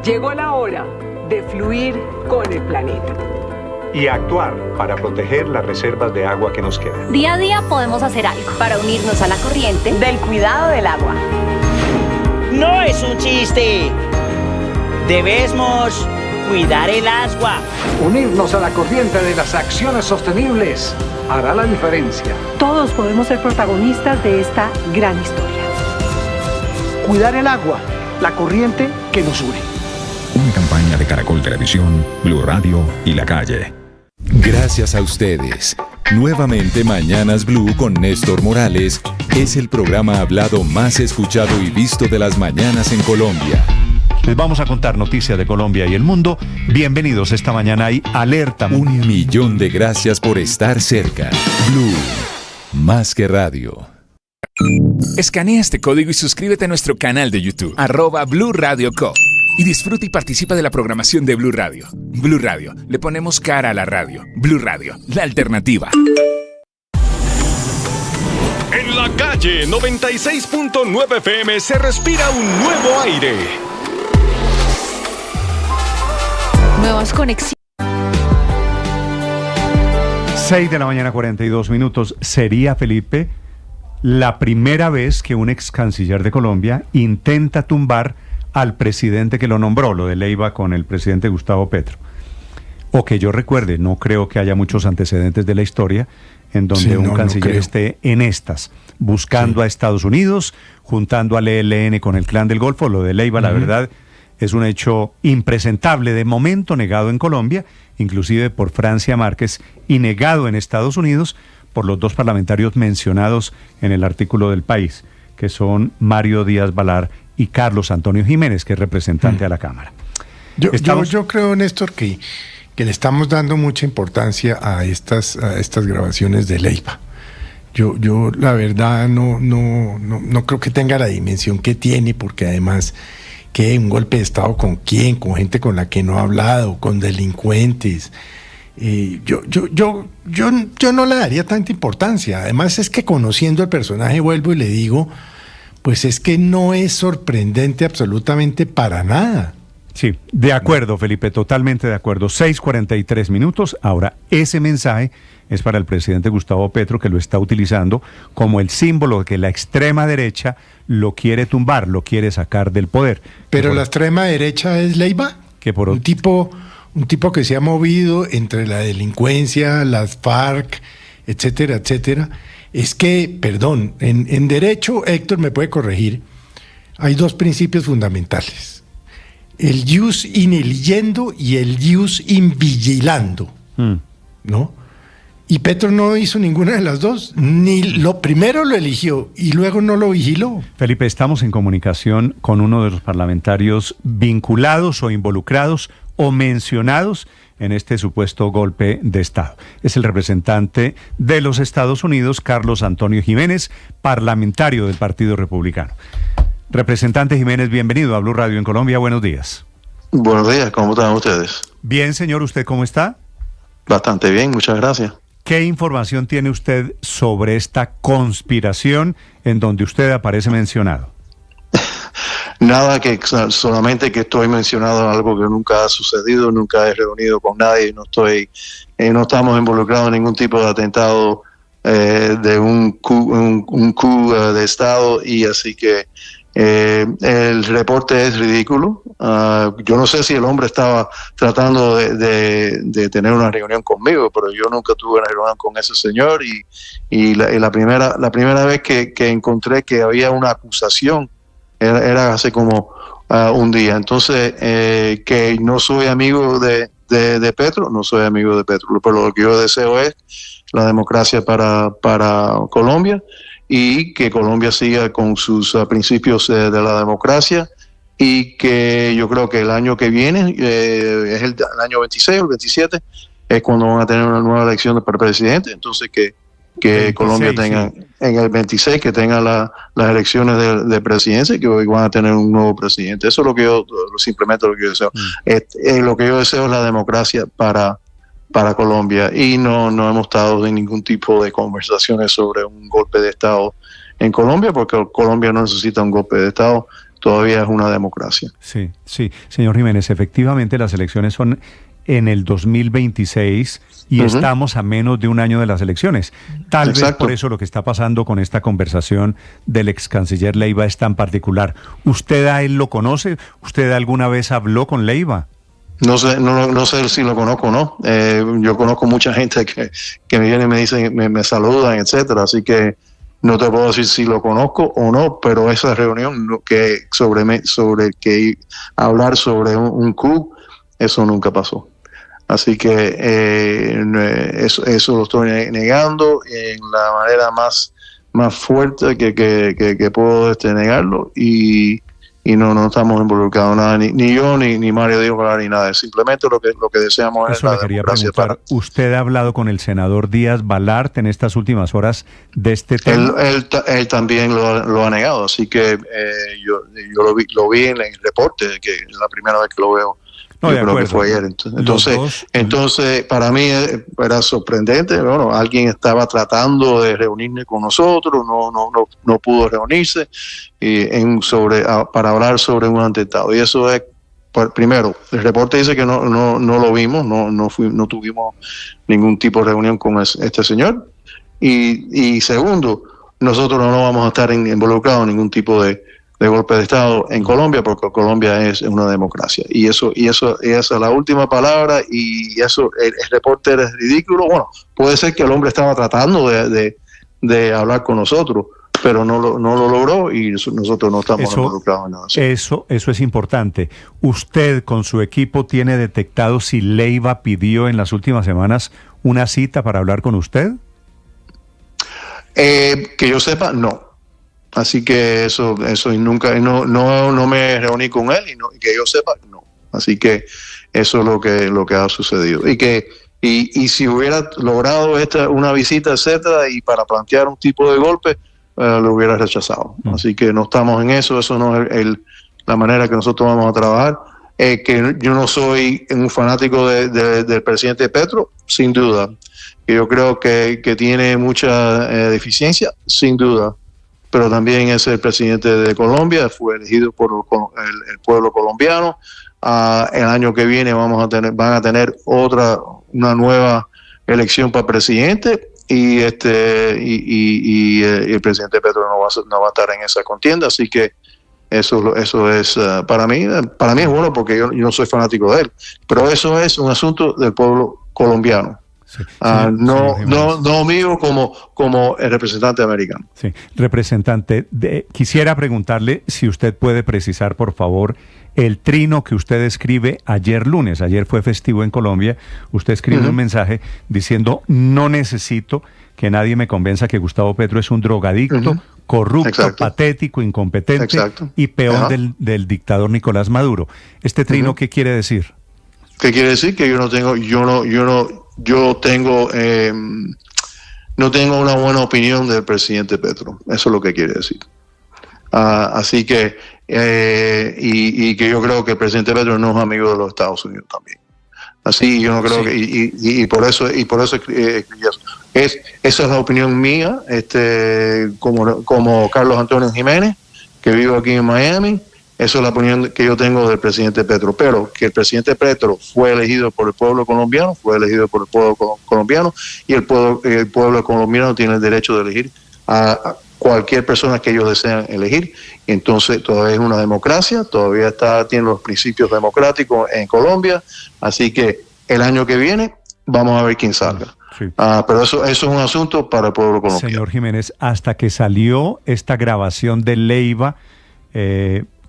Llegó la hora de fluir con el planeta y actuar para proteger las reservas de agua que nos quedan. Día a día podemos hacer algo para unirnos a la corriente del cuidado del agua. No es un chiste. Debemos cuidar el agua. Unirnos a la corriente de las acciones sostenibles hará la diferencia. Todos podemos ser protagonistas de esta gran historia. Cuidar el agua, la corriente que nos une. Una campaña de Caracol Televisión, Blue Radio y La Calle. Gracias a ustedes. Nuevamente Mañanas Blue con Néstor Morales es el programa hablado más escuchado y visto de las mañanas en Colombia. Les vamos a contar noticias de Colombia y el mundo. Bienvenidos esta mañana y alerta. 1 millón de gracias por estar cerca. Blue, más que radio. Escanea este código y suscríbete a nuestro canal de YouTube, @Blue Radio Co. Y disfruta y participa de la programación de Blue Radio. Blue Radio, le ponemos cara a la radio. Blue Radio, la alternativa. En la calle 96.9 FM se respira un nuevo aire. Nuevas conexiones. 6 de la mañana, 42 minutos. Sería, Felipe, la primera vez que un ex canciller de Colombia intenta tumbar al presidente que lo nombró, lo de Leiva con el presidente Gustavo Petro. O que yo recuerde, no creo que haya muchos antecedentes de la historia en donde un canciller esté en estas, buscando a Estados Unidos, juntando al ELN con el Clan del Golfo. Lo de Leiva, la verdad, es un hecho impresentable, de momento negado en Colombia, inclusive por Francia Márquez, y negado en Estados Unidos por los 2 parlamentarios mencionados en el artículo del País, que son Mario Díaz Balar y Carlos Antonio Jiménez, que es representante a la Cámara. Yo creo, Néstor, que le estamos dando mucha importancia a estas grabaciones de Leiva. Yo la verdad no creo que tenga la dimensión que tiene, porque además ¿Qué? ¿Un golpe de Estado con quién? ¿Con gente con la que no ha hablado? ¿Con delincuentes? Yo no le daría tanta importancia. Además es que conociendo al personaje, vuelvo y le digo, pues es que no es sorprendente absolutamente para nada. Sí, de acuerdo, Felipe, totalmente de acuerdo. 6:43 minutos. Ahora, ese mensaje es para el presidente Gustavo Petro, que lo está utilizando como el símbolo de que la extrema derecha lo quiere tumbar, lo quiere sacar del poder. Pero la extrema derecha es Leiva, un tipo que se ha movido entre la delincuencia, las FARC, etcétera, etcétera. Es que, perdón, en derecho, Héctor me puede corregir, hay dos principios fundamentales. El jus in eligiendo y el jus in vigilando, ¿no? Y Petro no hizo ninguna de las dos, ni lo primero lo eligió y luego no lo vigiló. Felipe, estamos en comunicación con uno de los parlamentarios vinculados o involucrados o mencionados en este supuesto golpe de Estado. Es el representante de los Estados Unidos, Carlos Antonio Jiménez, parlamentario del Partido Republicano. Representante Jiménez, bienvenido a Blue Radio en Colombia. Buenos días. Buenos días, ¿cómo están ustedes? Bien, señor, ¿usted cómo está? Bastante bien, muchas gracias. ¿Qué información tiene usted sobre esta conspiración en donde usted aparece mencionado? Nada, que solamente que estoy mencionado algo que nunca ha sucedido, nunca he reunido con nadie, no estamos involucrados en ningún tipo de atentado de un coup de Estado, y así que el reporte es ridículo. Yo no sé si el hombre estaba tratando de tener una reunión conmigo, pero yo nunca tuve una reunión con ese señor, y la primera vez que encontré que había una acusación era hace como un día. Entonces, que no soy amigo de Petro, no soy amigo de Petro, pero lo que yo deseo es la democracia para Colombia, y que Colombia siga con sus principios de la democracia, y que yo creo que el año que viene, es el año 26 o el 27, es cuando van a tener una nueva elección para presidente. Entonces que 26, Colombia tenga, sí, en el 26, que tenga las elecciones de presidencia, y que hoy van a tener un nuevo presidente. Eso es lo que yo, simplemente lo que yo deseo. Lo que yo deseo es la democracia para Colombia, y no hemos estado en ningún tipo de conversaciones sobre un golpe de Estado en Colombia, porque Colombia no necesita un golpe de Estado, todavía es una democracia. Sí, señor Jiménez, efectivamente las elecciones son en el 2026 y estamos a menos de un año de las elecciones. Tal vez por eso lo que está pasando con esta conversación del ex canciller Leiva es tan particular. ¿Usted a él lo conoce? ¿Usted alguna vez habló con Leiva? No sé si lo conozco o no. Yo conozco mucha gente que me viene y me dicen, me saludan, etcétera. Así que no te puedo decir si lo conozco o no, pero esa reunión sobre que hablar sobre un coup, eso nunca pasó. Así que eso lo estoy negando en la manera más fuerte que puedo negarlo, y no estamos involucrados en nada, ni yo, ni Mario Díaz, ni nada. Simplemente lo que deseamos es la democracia. ¿Usted ha hablado con el senador Díaz Balart en estas últimas horas de este tema? Él también lo ha negado, así que yo lo vi en el reporte, que es la primera vez que lo veo. No, yo creo que fue ayer. Entonces, para mí era sorprendente. Bueno, alguien estaba tratando de reunirse con nosotros, no pudo reunirse para hablar sobre un atentado. Y eso es, primero, el reporte dice que no lo vimos, no tuvimos ningún tipo de reunión con este señor. Y segundo, nosotros no vamos a estar involucrados en ningún tipo de golpe de Estado en Colombia, porque Colombia es una democracia, y esa es la última palabra. Y eso, el reporte es ridículo. Bueno, puede ser que el hombre estaba tratando de hablar con nosotros, pero no lo logró, y nosotros no estamos involucrados en nada así. Eso es importante. ¿Usted con su equipo tiene detectado si Leiva pidió en las últimas semanas una cita para hablar con usted? Que yo sepa, no. Así que eso nunca, no me reuní con él, y que yo sepa, no. Así que eso es lo que ha sucedido. Y si hubiera logrado una visita, etcétera, y para plantear un tipo de golpe, lo hubiera rechazado. Así que no estamos en eso no es la manera que nosotros vamos a trabajar. Que yo no soy un fanático del presidente Petro, sin duda. Que yo creo que tiene mucha deficiencia, sin duda. Pero también es el presidente de Colombia, fue elegido por el pueblo colombiano. El año que viene van a tener una nueva elección para presidente y el presidente Petro no va a estar en esa contienda, así que eso es para mí es bueno porque yo no soy fanático de él, pero eso es un asunto del pueblo colombiano. Sí, no mío como el representante americano. Sí, representante, quisiera preguntarle si usted puede precisar, por favor, el trino que usted escribe ayer lunes. Ayer fue festivo en Colombia. Usted escribe un mensaje diciendo: no necesito que nadie me convenza que Gustavo Petro es un drogadicto, corrupto, exacto, patético, incompetente, exacto, y peón del dictador Nicolás Maduro. ¿Este trino qué quiere decir? ¿Qué quiere decir? Que no tengo una buena opinión del presidente Petro. Eso es lo que quiere decir. Así que y que yo creo que el presidente Petro no es amigo de los Estados Unidos también. Así yo no creo que y por eso escribí eso. Esa es la opinión mía, como Carlos Antonio Jiménez, que vivo aquí en Miami. Eso es la opinión que yo tengo del presidente Petro, pero que el presidente Petro fue elegido por el pueblo colombiano, y el pueblo colombiano tiene el derecho de elegir a cualquier persona que ellos desean elegir. Entonces todavía es una democracia, todavía tiene los principios democráticos en Colombia, así que el año que viene vamos a ver quién salga. Sí. Pero eso es un asunto para el pueblo colombiano. Señor Jiménez, hasta que salió esta grabación de Leiva,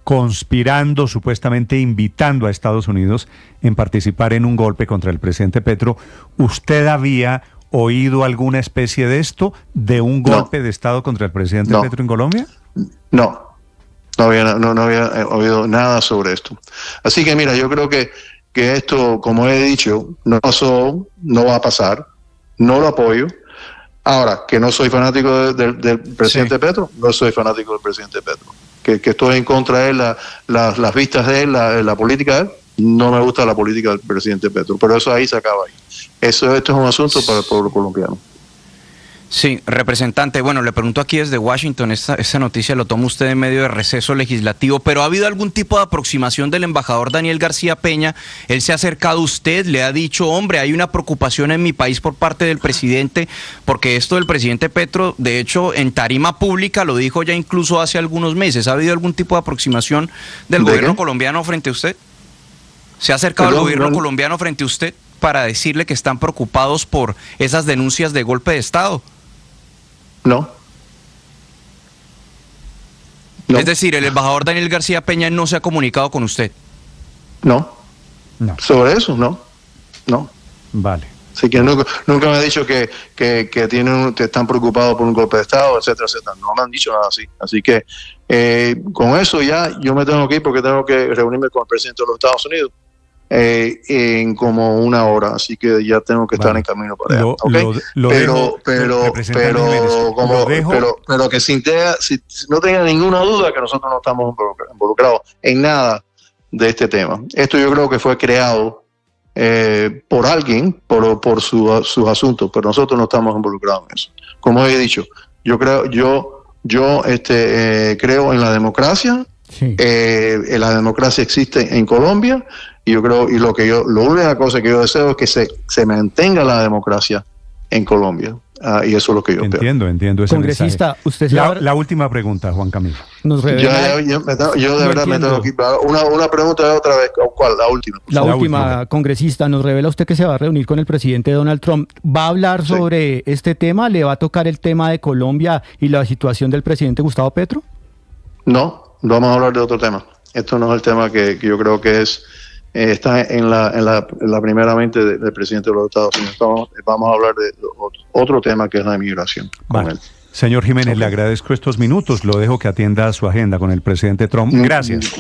conspirando, supuestamente invitando a Estados Unidos en participar en un golpe contra el presidente Petro, ¿usted había oído alguna especie de esto, de un golpe de Estado contra el presidente Petro en Colombia? No había oído nada sobre esto. Así que mira, yo creo que esto, como he dicho, no pasó, no va a pasar, no lo apoyo. Ahora, que no soy fanático del presidente Petro, no soy fanático del presidente Petro. Que estoy en contra de él, las vistas de él, la política de él, no me gusta la política del presidente Petro, pero eso ahí se acaba ahí. Esto es un asunto para el pueblo colombiano. Sí, representante, bueno, le pregunto aquí desde Washington, esta noticia lo toma usted en medio de receso legislativo, pero ¿ha habido algún tipo de aproximación del embajador Daniel García Peña? Él se ha acercado a usted, le ha dicho: hombre, hay una preocupación en mi país por parte del presidente, porque esto del presidente Petro, de hecho, en tarima pública lo dijo ya incluso hace algunos meses. ¿Ha habido algún tipo de aproximación del gobierno colombiano frente a usted? ¿Se ha acercado el gobierno colombiano frente a usted para decirle que están preocupados por esas denuncias de golpe de Estado? No. Es decir, el embajador Daniel García Peña no se ha comunicado con usted. No. Sobre eso, no. Vale. Así que nunca me ha dicho que están preocupados por un golpe de Estado, etcétera, etcétera. No me han dicho nada así. Así que con eso ya yo me tengo que ir porque tengo que reunirme con el presidente de los Estados Unidos en como una hora, así que ya tengo que estar en camino para allá. Pero que no tenga ninguna duda que nosotros no estamos involucrados en nada de este tema. Esto yo creo que fue creado por alguien, por sus asuntos, pero nosotros no estamos involucrados en eso. Como he dicho, yo creo en la democracia. Sí. La democracia existe en Colombia y yo creo, la única cosa que yo deseo es que se mantenga la democracia en Colombia. Y eso es lo que yo entiendo ese congresista, mensaje. Usted la última pregunta, Juan Camilo. Nos revela, yo de verdad me tengo que ir. Una pregunta de otra vez. ¿Cuál? La última. La última, congresista, nos revela usted que se va a reunir con el presidente Donald Trump. ¿Va a hablar sobre este tema? ¿Le va a tocar el tema de Colombia y la situación del presidente Gustavo Petro? No, vamos a hablar de otro tema. Esto no es el tema que yo creo que está en la primera mente del presidente de los Estados Unidos. Vamos a hablar de otro tema que es la inmigración. Vale. Señor Jiménez, le agradezco estos minutos. Lo dejo que atienda su agenda con el presidente Trump. Gracias.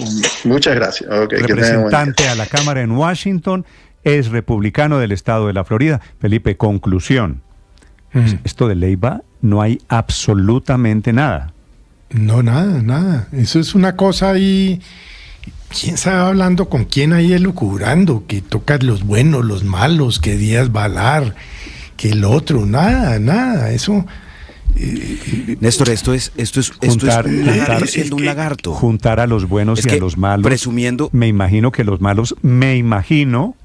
Muchas gracias. Representante a la Cámara en Washington, es republicano del estado de la Florida. Felipe, conclusión. Esto de Leiva no hay absolutamente nada. No, nada. Eso es una cosa ahí quién sabe hablando con quién ahí elucubrando, que toca los buenos, los malos, que Díaz Balar, que el otro, nada, eso... Néstor, esto es siendo un lagarto. Juntar a los buenos y a los malos. Presumiendo. Me imagino que los malos,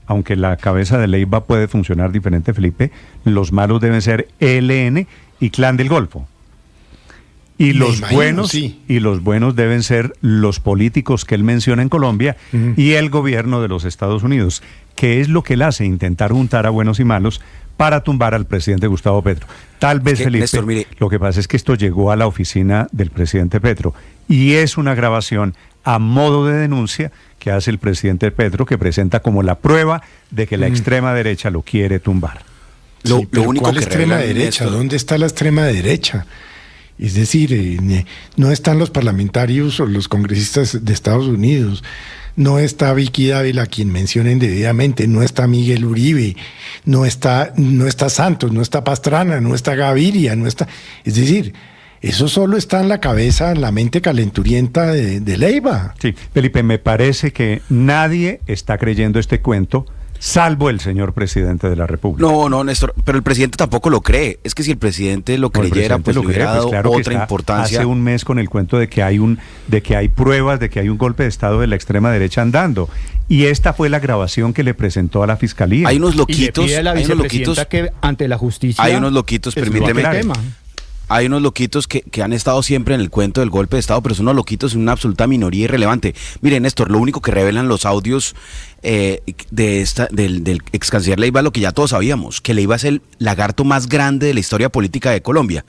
aunque la cabeza de Leiva puede funcionar diferente, Felipe, los malos deben ser ELN y Clan del Golfo. Y los buenos deben ser los políticos que él menciona en Colombia y el gobierno de los Estados Unidos, que es lo que él hace, intentar juntar a buenos y malos para tumbar al presidente Gustavo Petro. Tal vez, Felipe, Néstor, mire, lo que pasa es que esto llegó a la oficina del presidente Petro y es una grabación a modo de denuncia que hace el presidente Petro, que presenta como la prueba de que la extrema derecha lo quiere tumbar. Lo único ¿cuál que extrema derecha? Néstor? ¿Dónde está la extrema derecha? Es decir, no están los parlamentarios o los congresistas de Estados Unidos, no está Vicky Dávila, quien mencionen debidamente, no está Miguel Uribe, no está Santos, no está Pastrana, no está Gaviria, no está... Es decir, eso solo está en la cabeza, en la mente calenturienta de Leiva. Sí, Felipe, me parece que nadie está creyendo este cuento, salvo el señor presidente de la República. No, Néstor, pero el presidente tampoco lo cree. Es que si el presidente lo creyera, pues le hubiera dado otra importancia. Hace un mes con el cuento de que hay pruebas de que hay un golpe de Estado de la extrema derecha andando. Y esta fue la grabación que le presentó a la Fiscalía. Hay unos loquitos, y le pide a la vicepresidenta que ante la justicia... Hay unos loquitos, permíteme. Hay unos loquitos que han estado siempre en el cuento del golpe de Estado, pero son unos loquitos en una absoluta minoría irrelevante. Miren, Néstor, lo único que revelan los audios del ex canciller Leiva, lo que ya todos sabíamos, que Leiva es el lagarto más grande de la historia política de Colombia,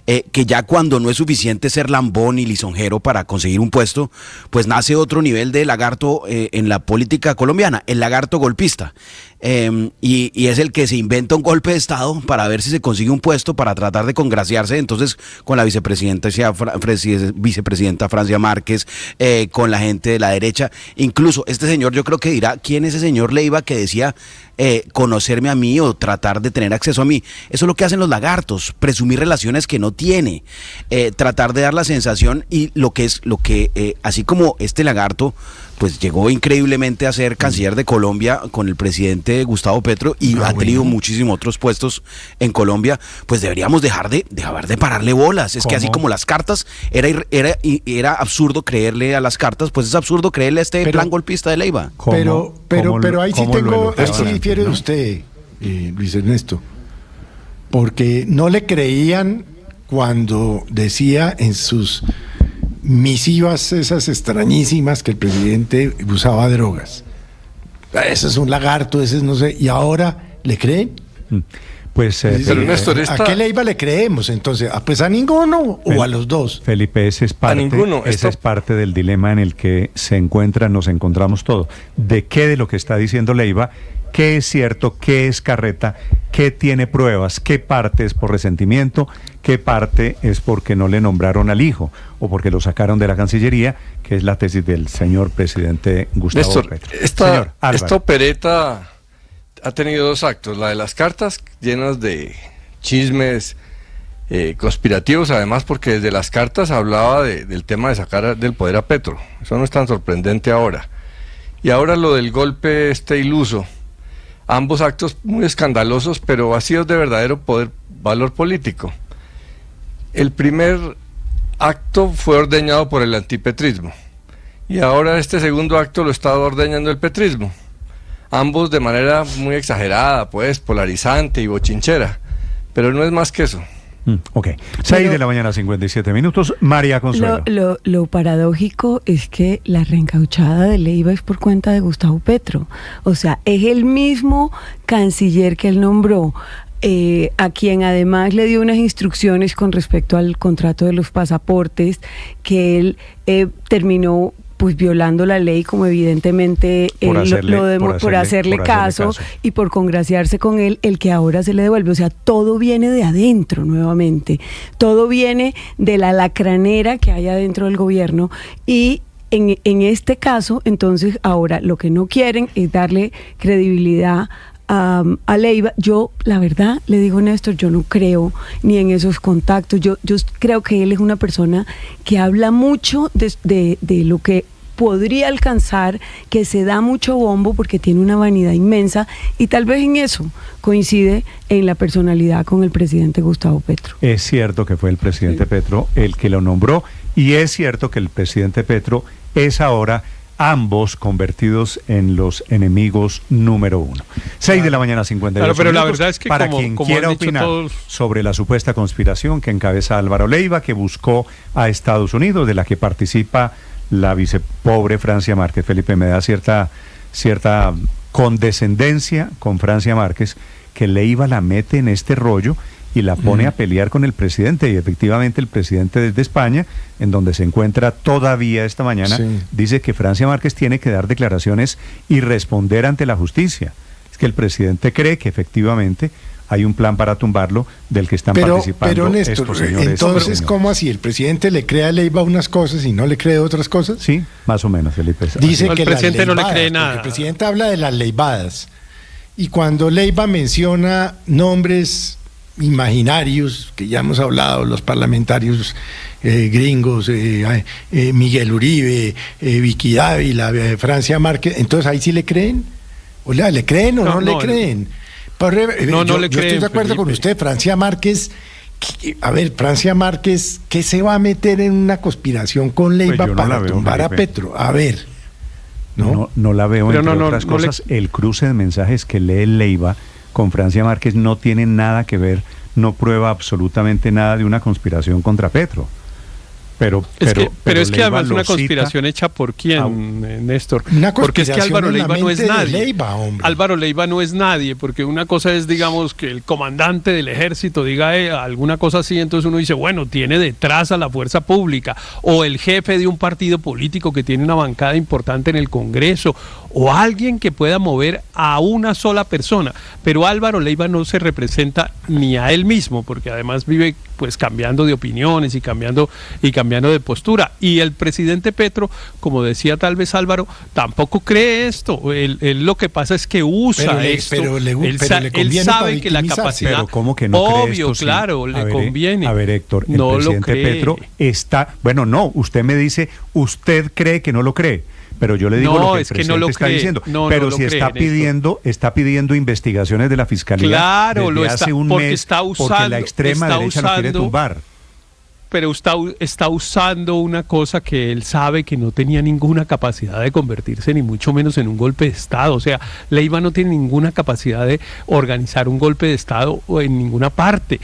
que ya cuando no es suficiente ser lambón y lisonjero para conseguir un puesto, pues nace otro nivel de lagarto en la política colombiana, el lagarto golpista. Y es el que se inventa un golpe de Estado para ver si se consigue un puesto, para tratar de congraciarse entonces con la vicepresidenta Francia Márquez, con la gente de la derecha. Incluso este señor, yo creo que dirá, ¿quién es ese señor Leiva que decía conocerme a mí o tratar de tener acceso a mí? Eso es lo que hacen los lagartos, presumir relaciones que no tiene, tratar de dar la sensación, y así como este lagarto pues llegó increíblemente a ser canciller de Colombia con el presidente Gustavo Petro y ha tenido muchísimos otros puestos en Colombia, pues deberíamos dejar de pararle bolas. Es que así como las cartas, era absurdo creerle a las cartas, pues es absurdo creerle a este plan golpista de Leiva. Pero ahí sí difiere de usted, Luis Ernesto, porque no le creían cuando decía en sus misivas esas extrañísimas que el presidente usaba drogas. Ese es un lagarto, ese es no sé, y ahora ¿le creen? Pues pero Néstor, ¿a qué Leiva le creemos entonces? ¿Pues a ninguno o a los dos? Felipe, ese es parte del dilema en el que nos encontramos todos. ¿De qué de lo que está diciendo Leiva? ¿Qué es cierto? ¿Qué es carreta? ¿Qué tiene pruebas? ¿Qué parte es por resentimiento? ¿Qué parte es porque no le nombraron al hijo o porque lo sacaron de la Cancillería? Que es la tesis del señor presidente Gustavo Petro. Esta opereta ha tenido dos actos. La de las cartas, llenas de chismes conspirativos, además porque desde las cartas hablaba del tema de sacar del poder a Petro. Eso no es tan sorprendente ahora. Y ahora lo del golpe iluso. Ambos actos muy escandalosos, pero vacíos de verdadero valor político. El primer acto fue ordeñado por el antipetrismo y ahora este segundo acto lo está ordeñando el petrismo. Ambos de manera muy exagerada, pues, polarizante y bochinchera, pero no es más que eso. Ok, 6 de la mañana, 57 minutos. María Consuelo. Lo paradójico es que la reencauchada de Leiva es por cuenta de Gustavo Petro. O sea, es el mismo canciller que él nombró, a quien además le dio unas instrucciones con respecto al contrato de los pasaportes, que él terminó pues violando la ley, como evidentemente por hacerle caso y por congraciarse con él, el que ahora se le devuelve. O sea, todo viene de adentro nuevamente, todo viene de la lacranera que hay adentro del gobierno, y en este caso, entonces, ahora lo que no quieren es darle credibilidad a Leiva. Yo, la verdad, le digo, Néstor, yo no creo ni en esos contactos. Yo creo que él es una persona que habla mucho de lo que podría alcanzar, que se da mucho bombo porque tiene una vanidad inmensa y tal vez en eso coincide en la personalidad con el presidente Gustavo Petro. Es cierto que fue el presidente Petro el que lo nombró y es cierto que el presidente Petro es ahora ambos convertidos en los enemigos número uno. 6 de la mañana, 52 claro, pero minutos. la verdad es que para como quien han quiera dicho opinar todos sobre la supuesta conspiración que encabeza Álvaro Leiva, que buscó a Estados Unidos, de la que participa la vicepobre Francia Márquez. Felipe, me da cierta condescendencia con Francia Márquez, que Leiva la mete en este rollo y la pone a pelear con el presidente, y efectivamente el presidente desde España, en donde se encuentra todavía esta mañana, dice que Francia Márquez tiene que dar declaraciones y responder ante la justicia. Es que el presidente cree que efectivamente hay un plan para tumbarlo del que están participando pero Néstor, estos señores. Entonces, ¿cómo así? ¿El presidente le cree a Leiva unas cosas y no le cree otras cosas? Sí, más o menos, Felipe. Dice el que presidente las no le cree leivadas, nada. El presidente habla de las leivadas. Y cuando Leiva menciona nombres imaginarios, que ya hemos hablado, los parlamentarios gringos, Miguel Uribe, Vicky Dávila, Francia Márquez, entonces ahí sí le creen. O sea, ¿le creen o no le creen? Yo estoy de acuerdo con usted, Francia Márquez. A ver, Francia Márquez, ¿qué se va a meter en una conspiración con Leiva para tumbar a Petro? A ver. No la veo, entre otras cosas. El cruce de mensajes que lee Leiva con Francia Márquez no tiene nada que ver, no prueba absolutamente nada de una conspiración contra Petro. Pero es que además una conspiración hecha por quién, Néstor. Porque es que Álvaro Leiva no es nadie. Álvaro Leiva no es nadie, porque una cosa es, digamos, que el comandante del ejército diga alguna cosa así, entonces uno dice, bueno, tiene detrás a la fuerza pública, o el jefe de un partido político que tiene una bancada importante en el Congreso, o alguien que pueda mover a una sola persona. Pero Álvaro Leiva no se representa ni a él mismo, porque además vive pues cambiando de opiniones y cambiando de postura. Y el presidente Petro, como decía tal vez Álvaro, tampoco cree esto. Él lo que pasa es que usa esto. Él sabe que la capacidad... Pero ¿cómo que no obvio, cree esto? claro, le conviene. A ver, Héctor, el no presidente lo cree. Petro está... Bueno, no, usted me dice, usted cree que no lo cree. Pero yo le digo lo que el presidente está diciendo. Pero si está pidiendo investigaciones de la Fiscalía, claro, desde hace un mes, porque la extrema derecha lo quiere tumbar. Pero está usando una cosa que él sabe que no tenía ninguna capacidad de convertirse, ni mucho menos en un golpe de Estado. O sea, Leiva no tiene ninguna capacidad de organizar un golpe de Estado en ninguna parte.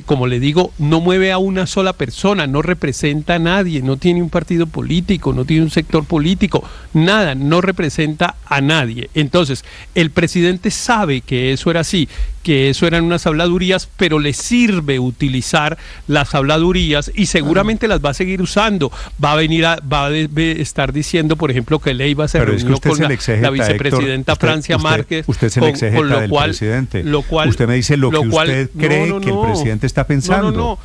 Como le digo, no mueve a una sola persona, no representa a nadie, no tiene un partido político, no tiene un sector político, nada, no representa a nadie. Entonces, el presidente sabe que eso era así, que eso eran unas habladurías, pero le sirve utilizar las habladurías y seguramente las va a seguir usando. Va a estar diciendo, por ejemplo, que Leiva se reunió con la vicepresidenta Francia Márquez. Usted es el exégeta del presidente. Usted me dice lo que usted cree que el presidente está pensando.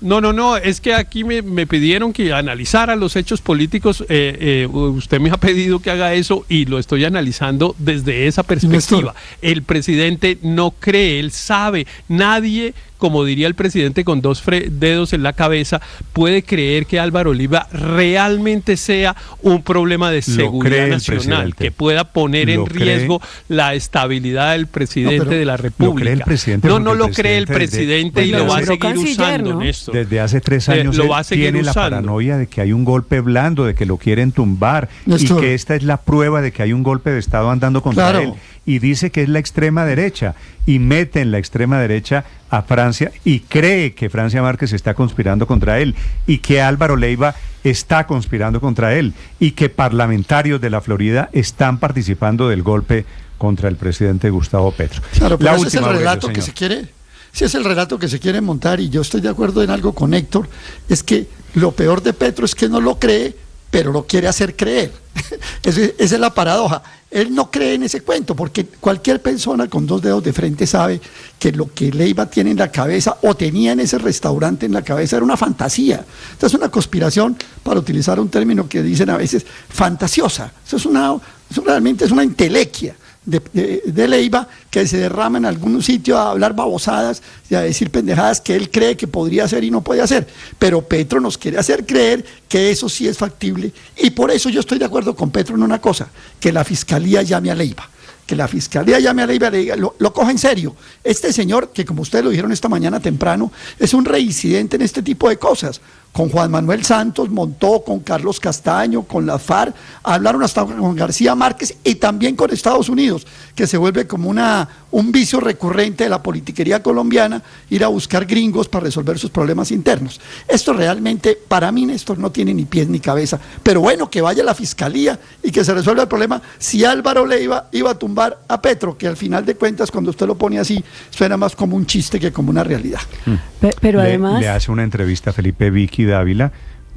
No, es que aquí me pidieron que analizara los hechos políticos, usted me ha pedido que haga eso y lo estoy analizando desde esa perspectiva. El presidente no cree, él sabe, nadie, como diría el presidente con dos dedos en la cabeza, puede creer que Álvaro Leiva realmente sea un problema de seguridad nacional, que pueda poner en riesgo la estabilidad del presidente de la República. No lo cree el presidente y lo va a seguir usando, Néstor. Desde hace 3 años tiene la paranoia de que hay un golpe blando, de que lo quieren tumbar, Néstor, y que esta es la prueba de que hay un golpe de Estado andando contra él. Y dice que es la extrema derecha, y mete en la extrema derecha a Francia, y cree que Francia Márquez está conspirando contra él, y que Álvaro Leiva está conspirando contra él, y que parlamentarios de la Florida están participando del golpe contra el presidente Gustavo Petro. Claro, pero ese es el relato que se quiere... Si es el relato que se quiere montar, y yo estoy de acuerdo en algo con Héctor, es que lo peor de Petro es que no lo cree, pero lo quiere hacer creer. Esa es la paradoja. Él no cree en ese cuento, porque cualquier persona con 2 dedos de frente sabe que lo que Leiva tiene en la cabeza o tenía en ese restaurante en la cabeza era una fantasía. Entonces, es una conspiración, para utilizar un término que dicen a veces, fantasiosa. Eso realmente es una entelequia de Leiva, que se derrama en algún sitio a hablar babosadas y a decir pendejadas que él cree que podría hacer y no puede hacer. Pero Petro nos quiere hacer creer que eso sí es factible, y por eso yo estoy de acuerdo con Petro en una cosa: que la Fiscalía llame a Leiva. Que la Fiscalía llame a Leiva y le diga, lo coja en serio. Este señor, que como ustedes lo dijeron esta mañana temprano, es un reincidente en este tipo de cosas. Con Juan Manuel Santos montó, con Carlos Castaño, con la FARC, hablaron hasta con García Márquez y también con Estados Unidos, que se vuelve como un vicio recurrente de la politiquería colombiana, ir a buscar gringos para resolver sus problemas internos. Esto realmente, para mí, Néstor, no tiene ni pies ni cabeza. Pero bueno, que vaya la Fiscalía y que se resuelva el problema. Si Álvaro Leiva iba a tumbar a Petro, que al final de cuentas, cuando usted lo pone así, suena más como un chiste que como una realidad. Pero además... Le hace una entrevista a Felipe Vicky Dávila,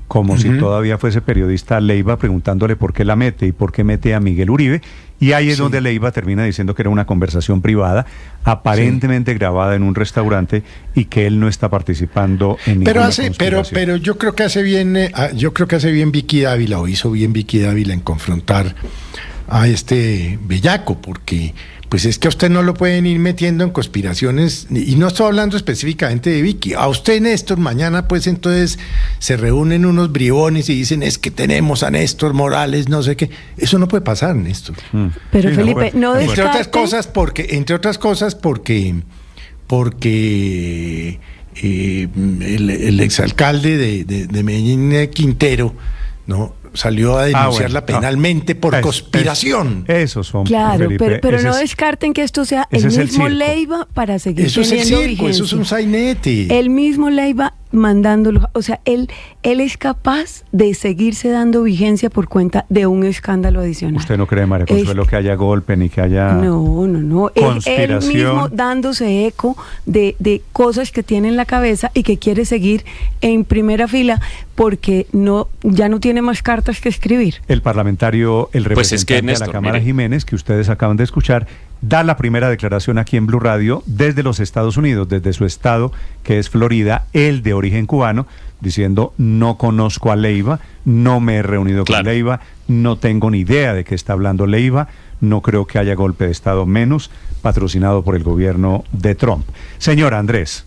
como si todavía fuese periodista Leiva, preguntándole por qué la mete y por qué mete a Miguel Uribe, y ahí es donde Leiva termina diciendo que era una conversación privada, aparentemente grabada en un restaurante, y que él no está participando en ninguna conspiración. Pero yo creo que hace bien Vicky Dávila, o hizo bien Vicky Dávila, en confrontar a este bellaco, porque pues es que a usted no lo pueden ir metiendo en conspiraciones, y no estoy hablando específicamente de Vicky. A usted, Néstor, mañana pues entonces se reúnen unos bribones y dicen, es que tenemos a Néstor Morales, no sé qué. Eso no puede pasar, Néstor. Pero sí, Felipe, no descarte... Entre otras cosas porque el exalcalde de Medellín, Quintero, ¿no?, salió a denunciarla penalmente por conspiración. Esos son. Claro, Felipe, pero no descarten que esto sea el mismo Leiva para seguir teniendo vigencia. Eso es un sainete. El mismo Leiva mandándolo, o sea, él es capaz de seguirse dando vigencia por cuenta de un escándalo adicional. ¿Usted no cree, María Consuelo, que haya golpe ni que haya conspiración? Él mismo dándose eco de cosas que tiene en la cabeza y que quiere seguir en primera fila porque ya no tiene más cartas que escribir. El parlamentario, el representante Néstor, de la Cámara, Jiménez, que ustedes acaban de escuchar, da la primera declaración aquí en Blue Radio desde los Estados Unidos, desde su estado, que es Florida, él de origen cubano, diciendo: no conozco a Leiva, no me he reunido con Leiva, no tengo ni idea de qué está hablando Leiva, no creo que haya golpe de estado, menos patrocinado por el gobierno de Trump. Señor Andrés.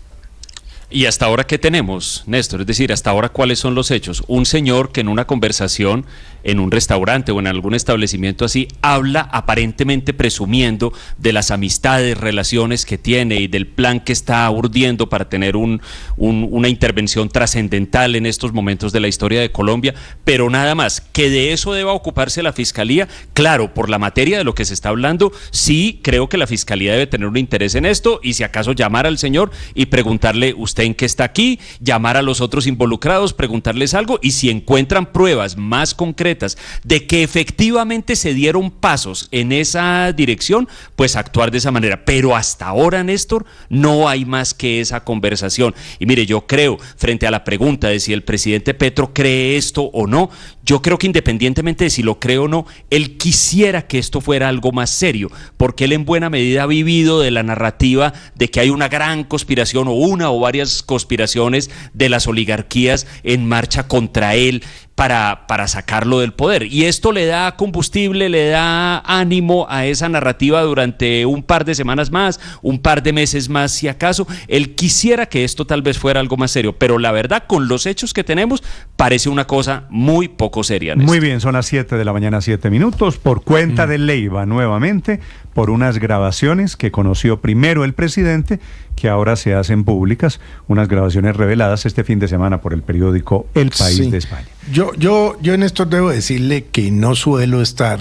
¿Y hasta ahora qué tenemos, Néstor? Es decir, hasta ahora, ¿cuáles son los hechos? Un señor que en una conversación en un restaurante o en algún establecimiento así habla aparentemente presumiendo de las amistades, relaciones que tiene y del plan que está urdiendo para tener una intervención trascendental en estos momentos de la historia de Colombia, pero nada más. Que de eso deba ocuparse la Fiscalía, claro, por la materia de lo que se está hablando, sí creo que la Fiscalía debe tener un interés en esto, y si acaso llamar al señor y preguntarle: ¿usted en qué está aquí? Llamar a los otros involucrados, preguntarles algo, y si encuentran pruebas más concretas de que efectivamente se dieron pasos en esa dirección, pues actuar de esa manera. Pero hasta ahora, Néstor, no hay más que esa conversación. Y mire, yo creo, frente a la pregunta de si el presidente Petro cree esto o no, yo creo que independientemente de si lo cree o no, él quisiera que esto fuera algo más serio, porque él en buena medida ha vivido de la narrativa de que hay una gran conspiración, o una o varias conspiraciones de las oligarquías en marcha contra él para sacarlo del poder. Y esto le da combustible, le da ánimo a esa narrativa durante un par de semanas más, un par de meses más, si acaso. Él quisiera que esto tal vez fuera algo más serio, pero la verdad, con los hechos que tenemos, parece una cosa muy poco seria, Néstor. Muy bien, son las 7 de la mañana, 7 minutos, por cuenta de Leiva, nuevamente, por unas grabaciones que conoció primero el presidente, que ahora se hacen públicas, unas grabaciones reveladas este fin de semana por el periódico El País de España. Yo en esto debo decirle que no suelo estar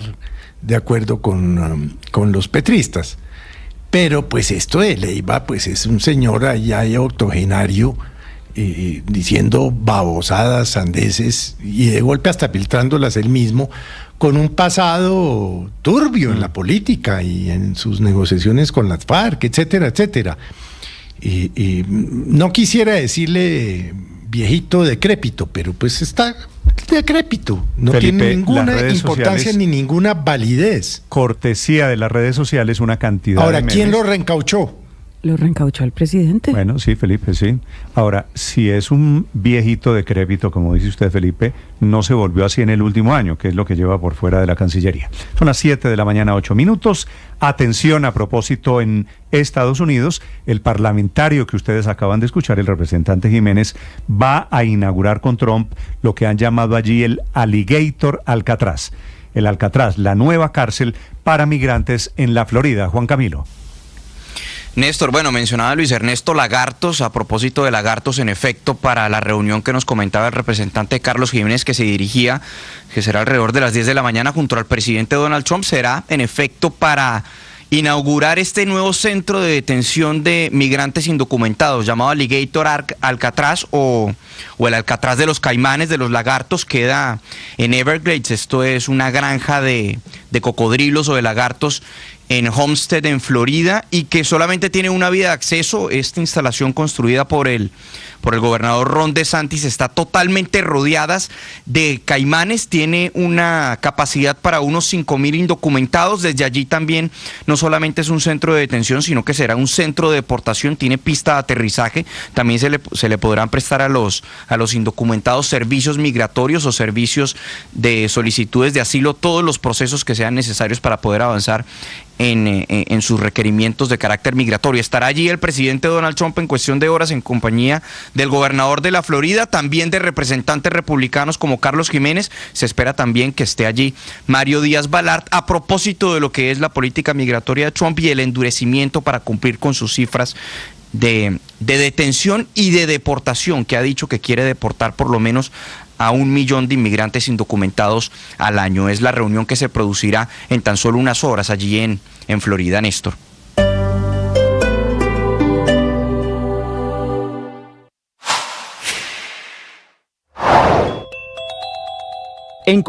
de acuerdo con los petristas, pero pues esto de Leiva, pues es un señor allá octogenario, diciendo babosadas, sandeces, y de golpe hasta filtrándolas él mismo, con un pasado turbio en la política y en sus negociaciones con las FARC, etcétera, etcétera. No quisiera decirle viejito decrépito, pero pues está decrépito, no Felipe, tiene ninguna importancia ni ninguna validez. Cortesía de las redes sociales, una cantidad Ahora, de memes. ¿quién lo reencauchó? Lo reencauchó el presidente. Bueno, sí, Felipe, sí. Ahora, si es un viejito decrépito, como dice usted, Felipe, no se volvió así en el último año, que es lo que lleva por fuera de la Cancillería. Son las 7 de la mañana, 8 minutos. Atención, a propósito, en Estados Unidos, el parlamentario que ustedes acaban de escuchar, el representante Jiménez, va a inaugurar con Trump lo que han llamado allí el Alligator Alcatraz. El Alcatraz, la nueva cárcel para migrantes en la Florida. Juan Camilo. Néstor, bueno, mencionaba Luis Ernesto lagartos, a propósito de lagartos, en efecto, para la reunión que nos comentaba el representante Carlos Jiménez, que se dirigía, que será alrededor de las 10 de la mañana junto al presidente Donald Trump, será en efecto para inaugurar este nuevo centro de detención de migrantes indocumentados, llamado Alligator Alcatraz o el Alcatraz de los Caimanes, de los lagartos, queda en Everglades. Esto es una granja de cocodrilos o de lagartos en Homestead, en Florida, y que solamente tiene una vía de acceso. Esta instalación, construida por el gobernador Ron DeSantis, está totalmente rodeadas de caimanes, tiene una capacidad para unos 5,000 indocumentados. Desde allí también no solamente es un centro de detención, sino que será un centro de deportación, tiene pista de aterrizaje, también se le podrán prestar a los indocumentados servicios migratorios o servicios de solicitudes de asilo, todos los procesos que sean necesarios para poder avanzar en sus requerimientos de carácter migratorio. Estará allí el presidente Donald Trump en cuestión de horas en compañía del gobernador de la Florida, también de representantes republicanos como Carlos Jiménez. Se espera también que esté allí Mario Díaz-Balart, a propósito de lo que es la política migratoria de Trump y el endurecimiento para cumplir con sus cifras de detención y de deportación, que ha dicho que quiere deportar por lo menos a 1 millón de inmigrantes indocumentados al año. Es la reunión que se producirá en tan solo unas horas allí en Florida, Néstor. En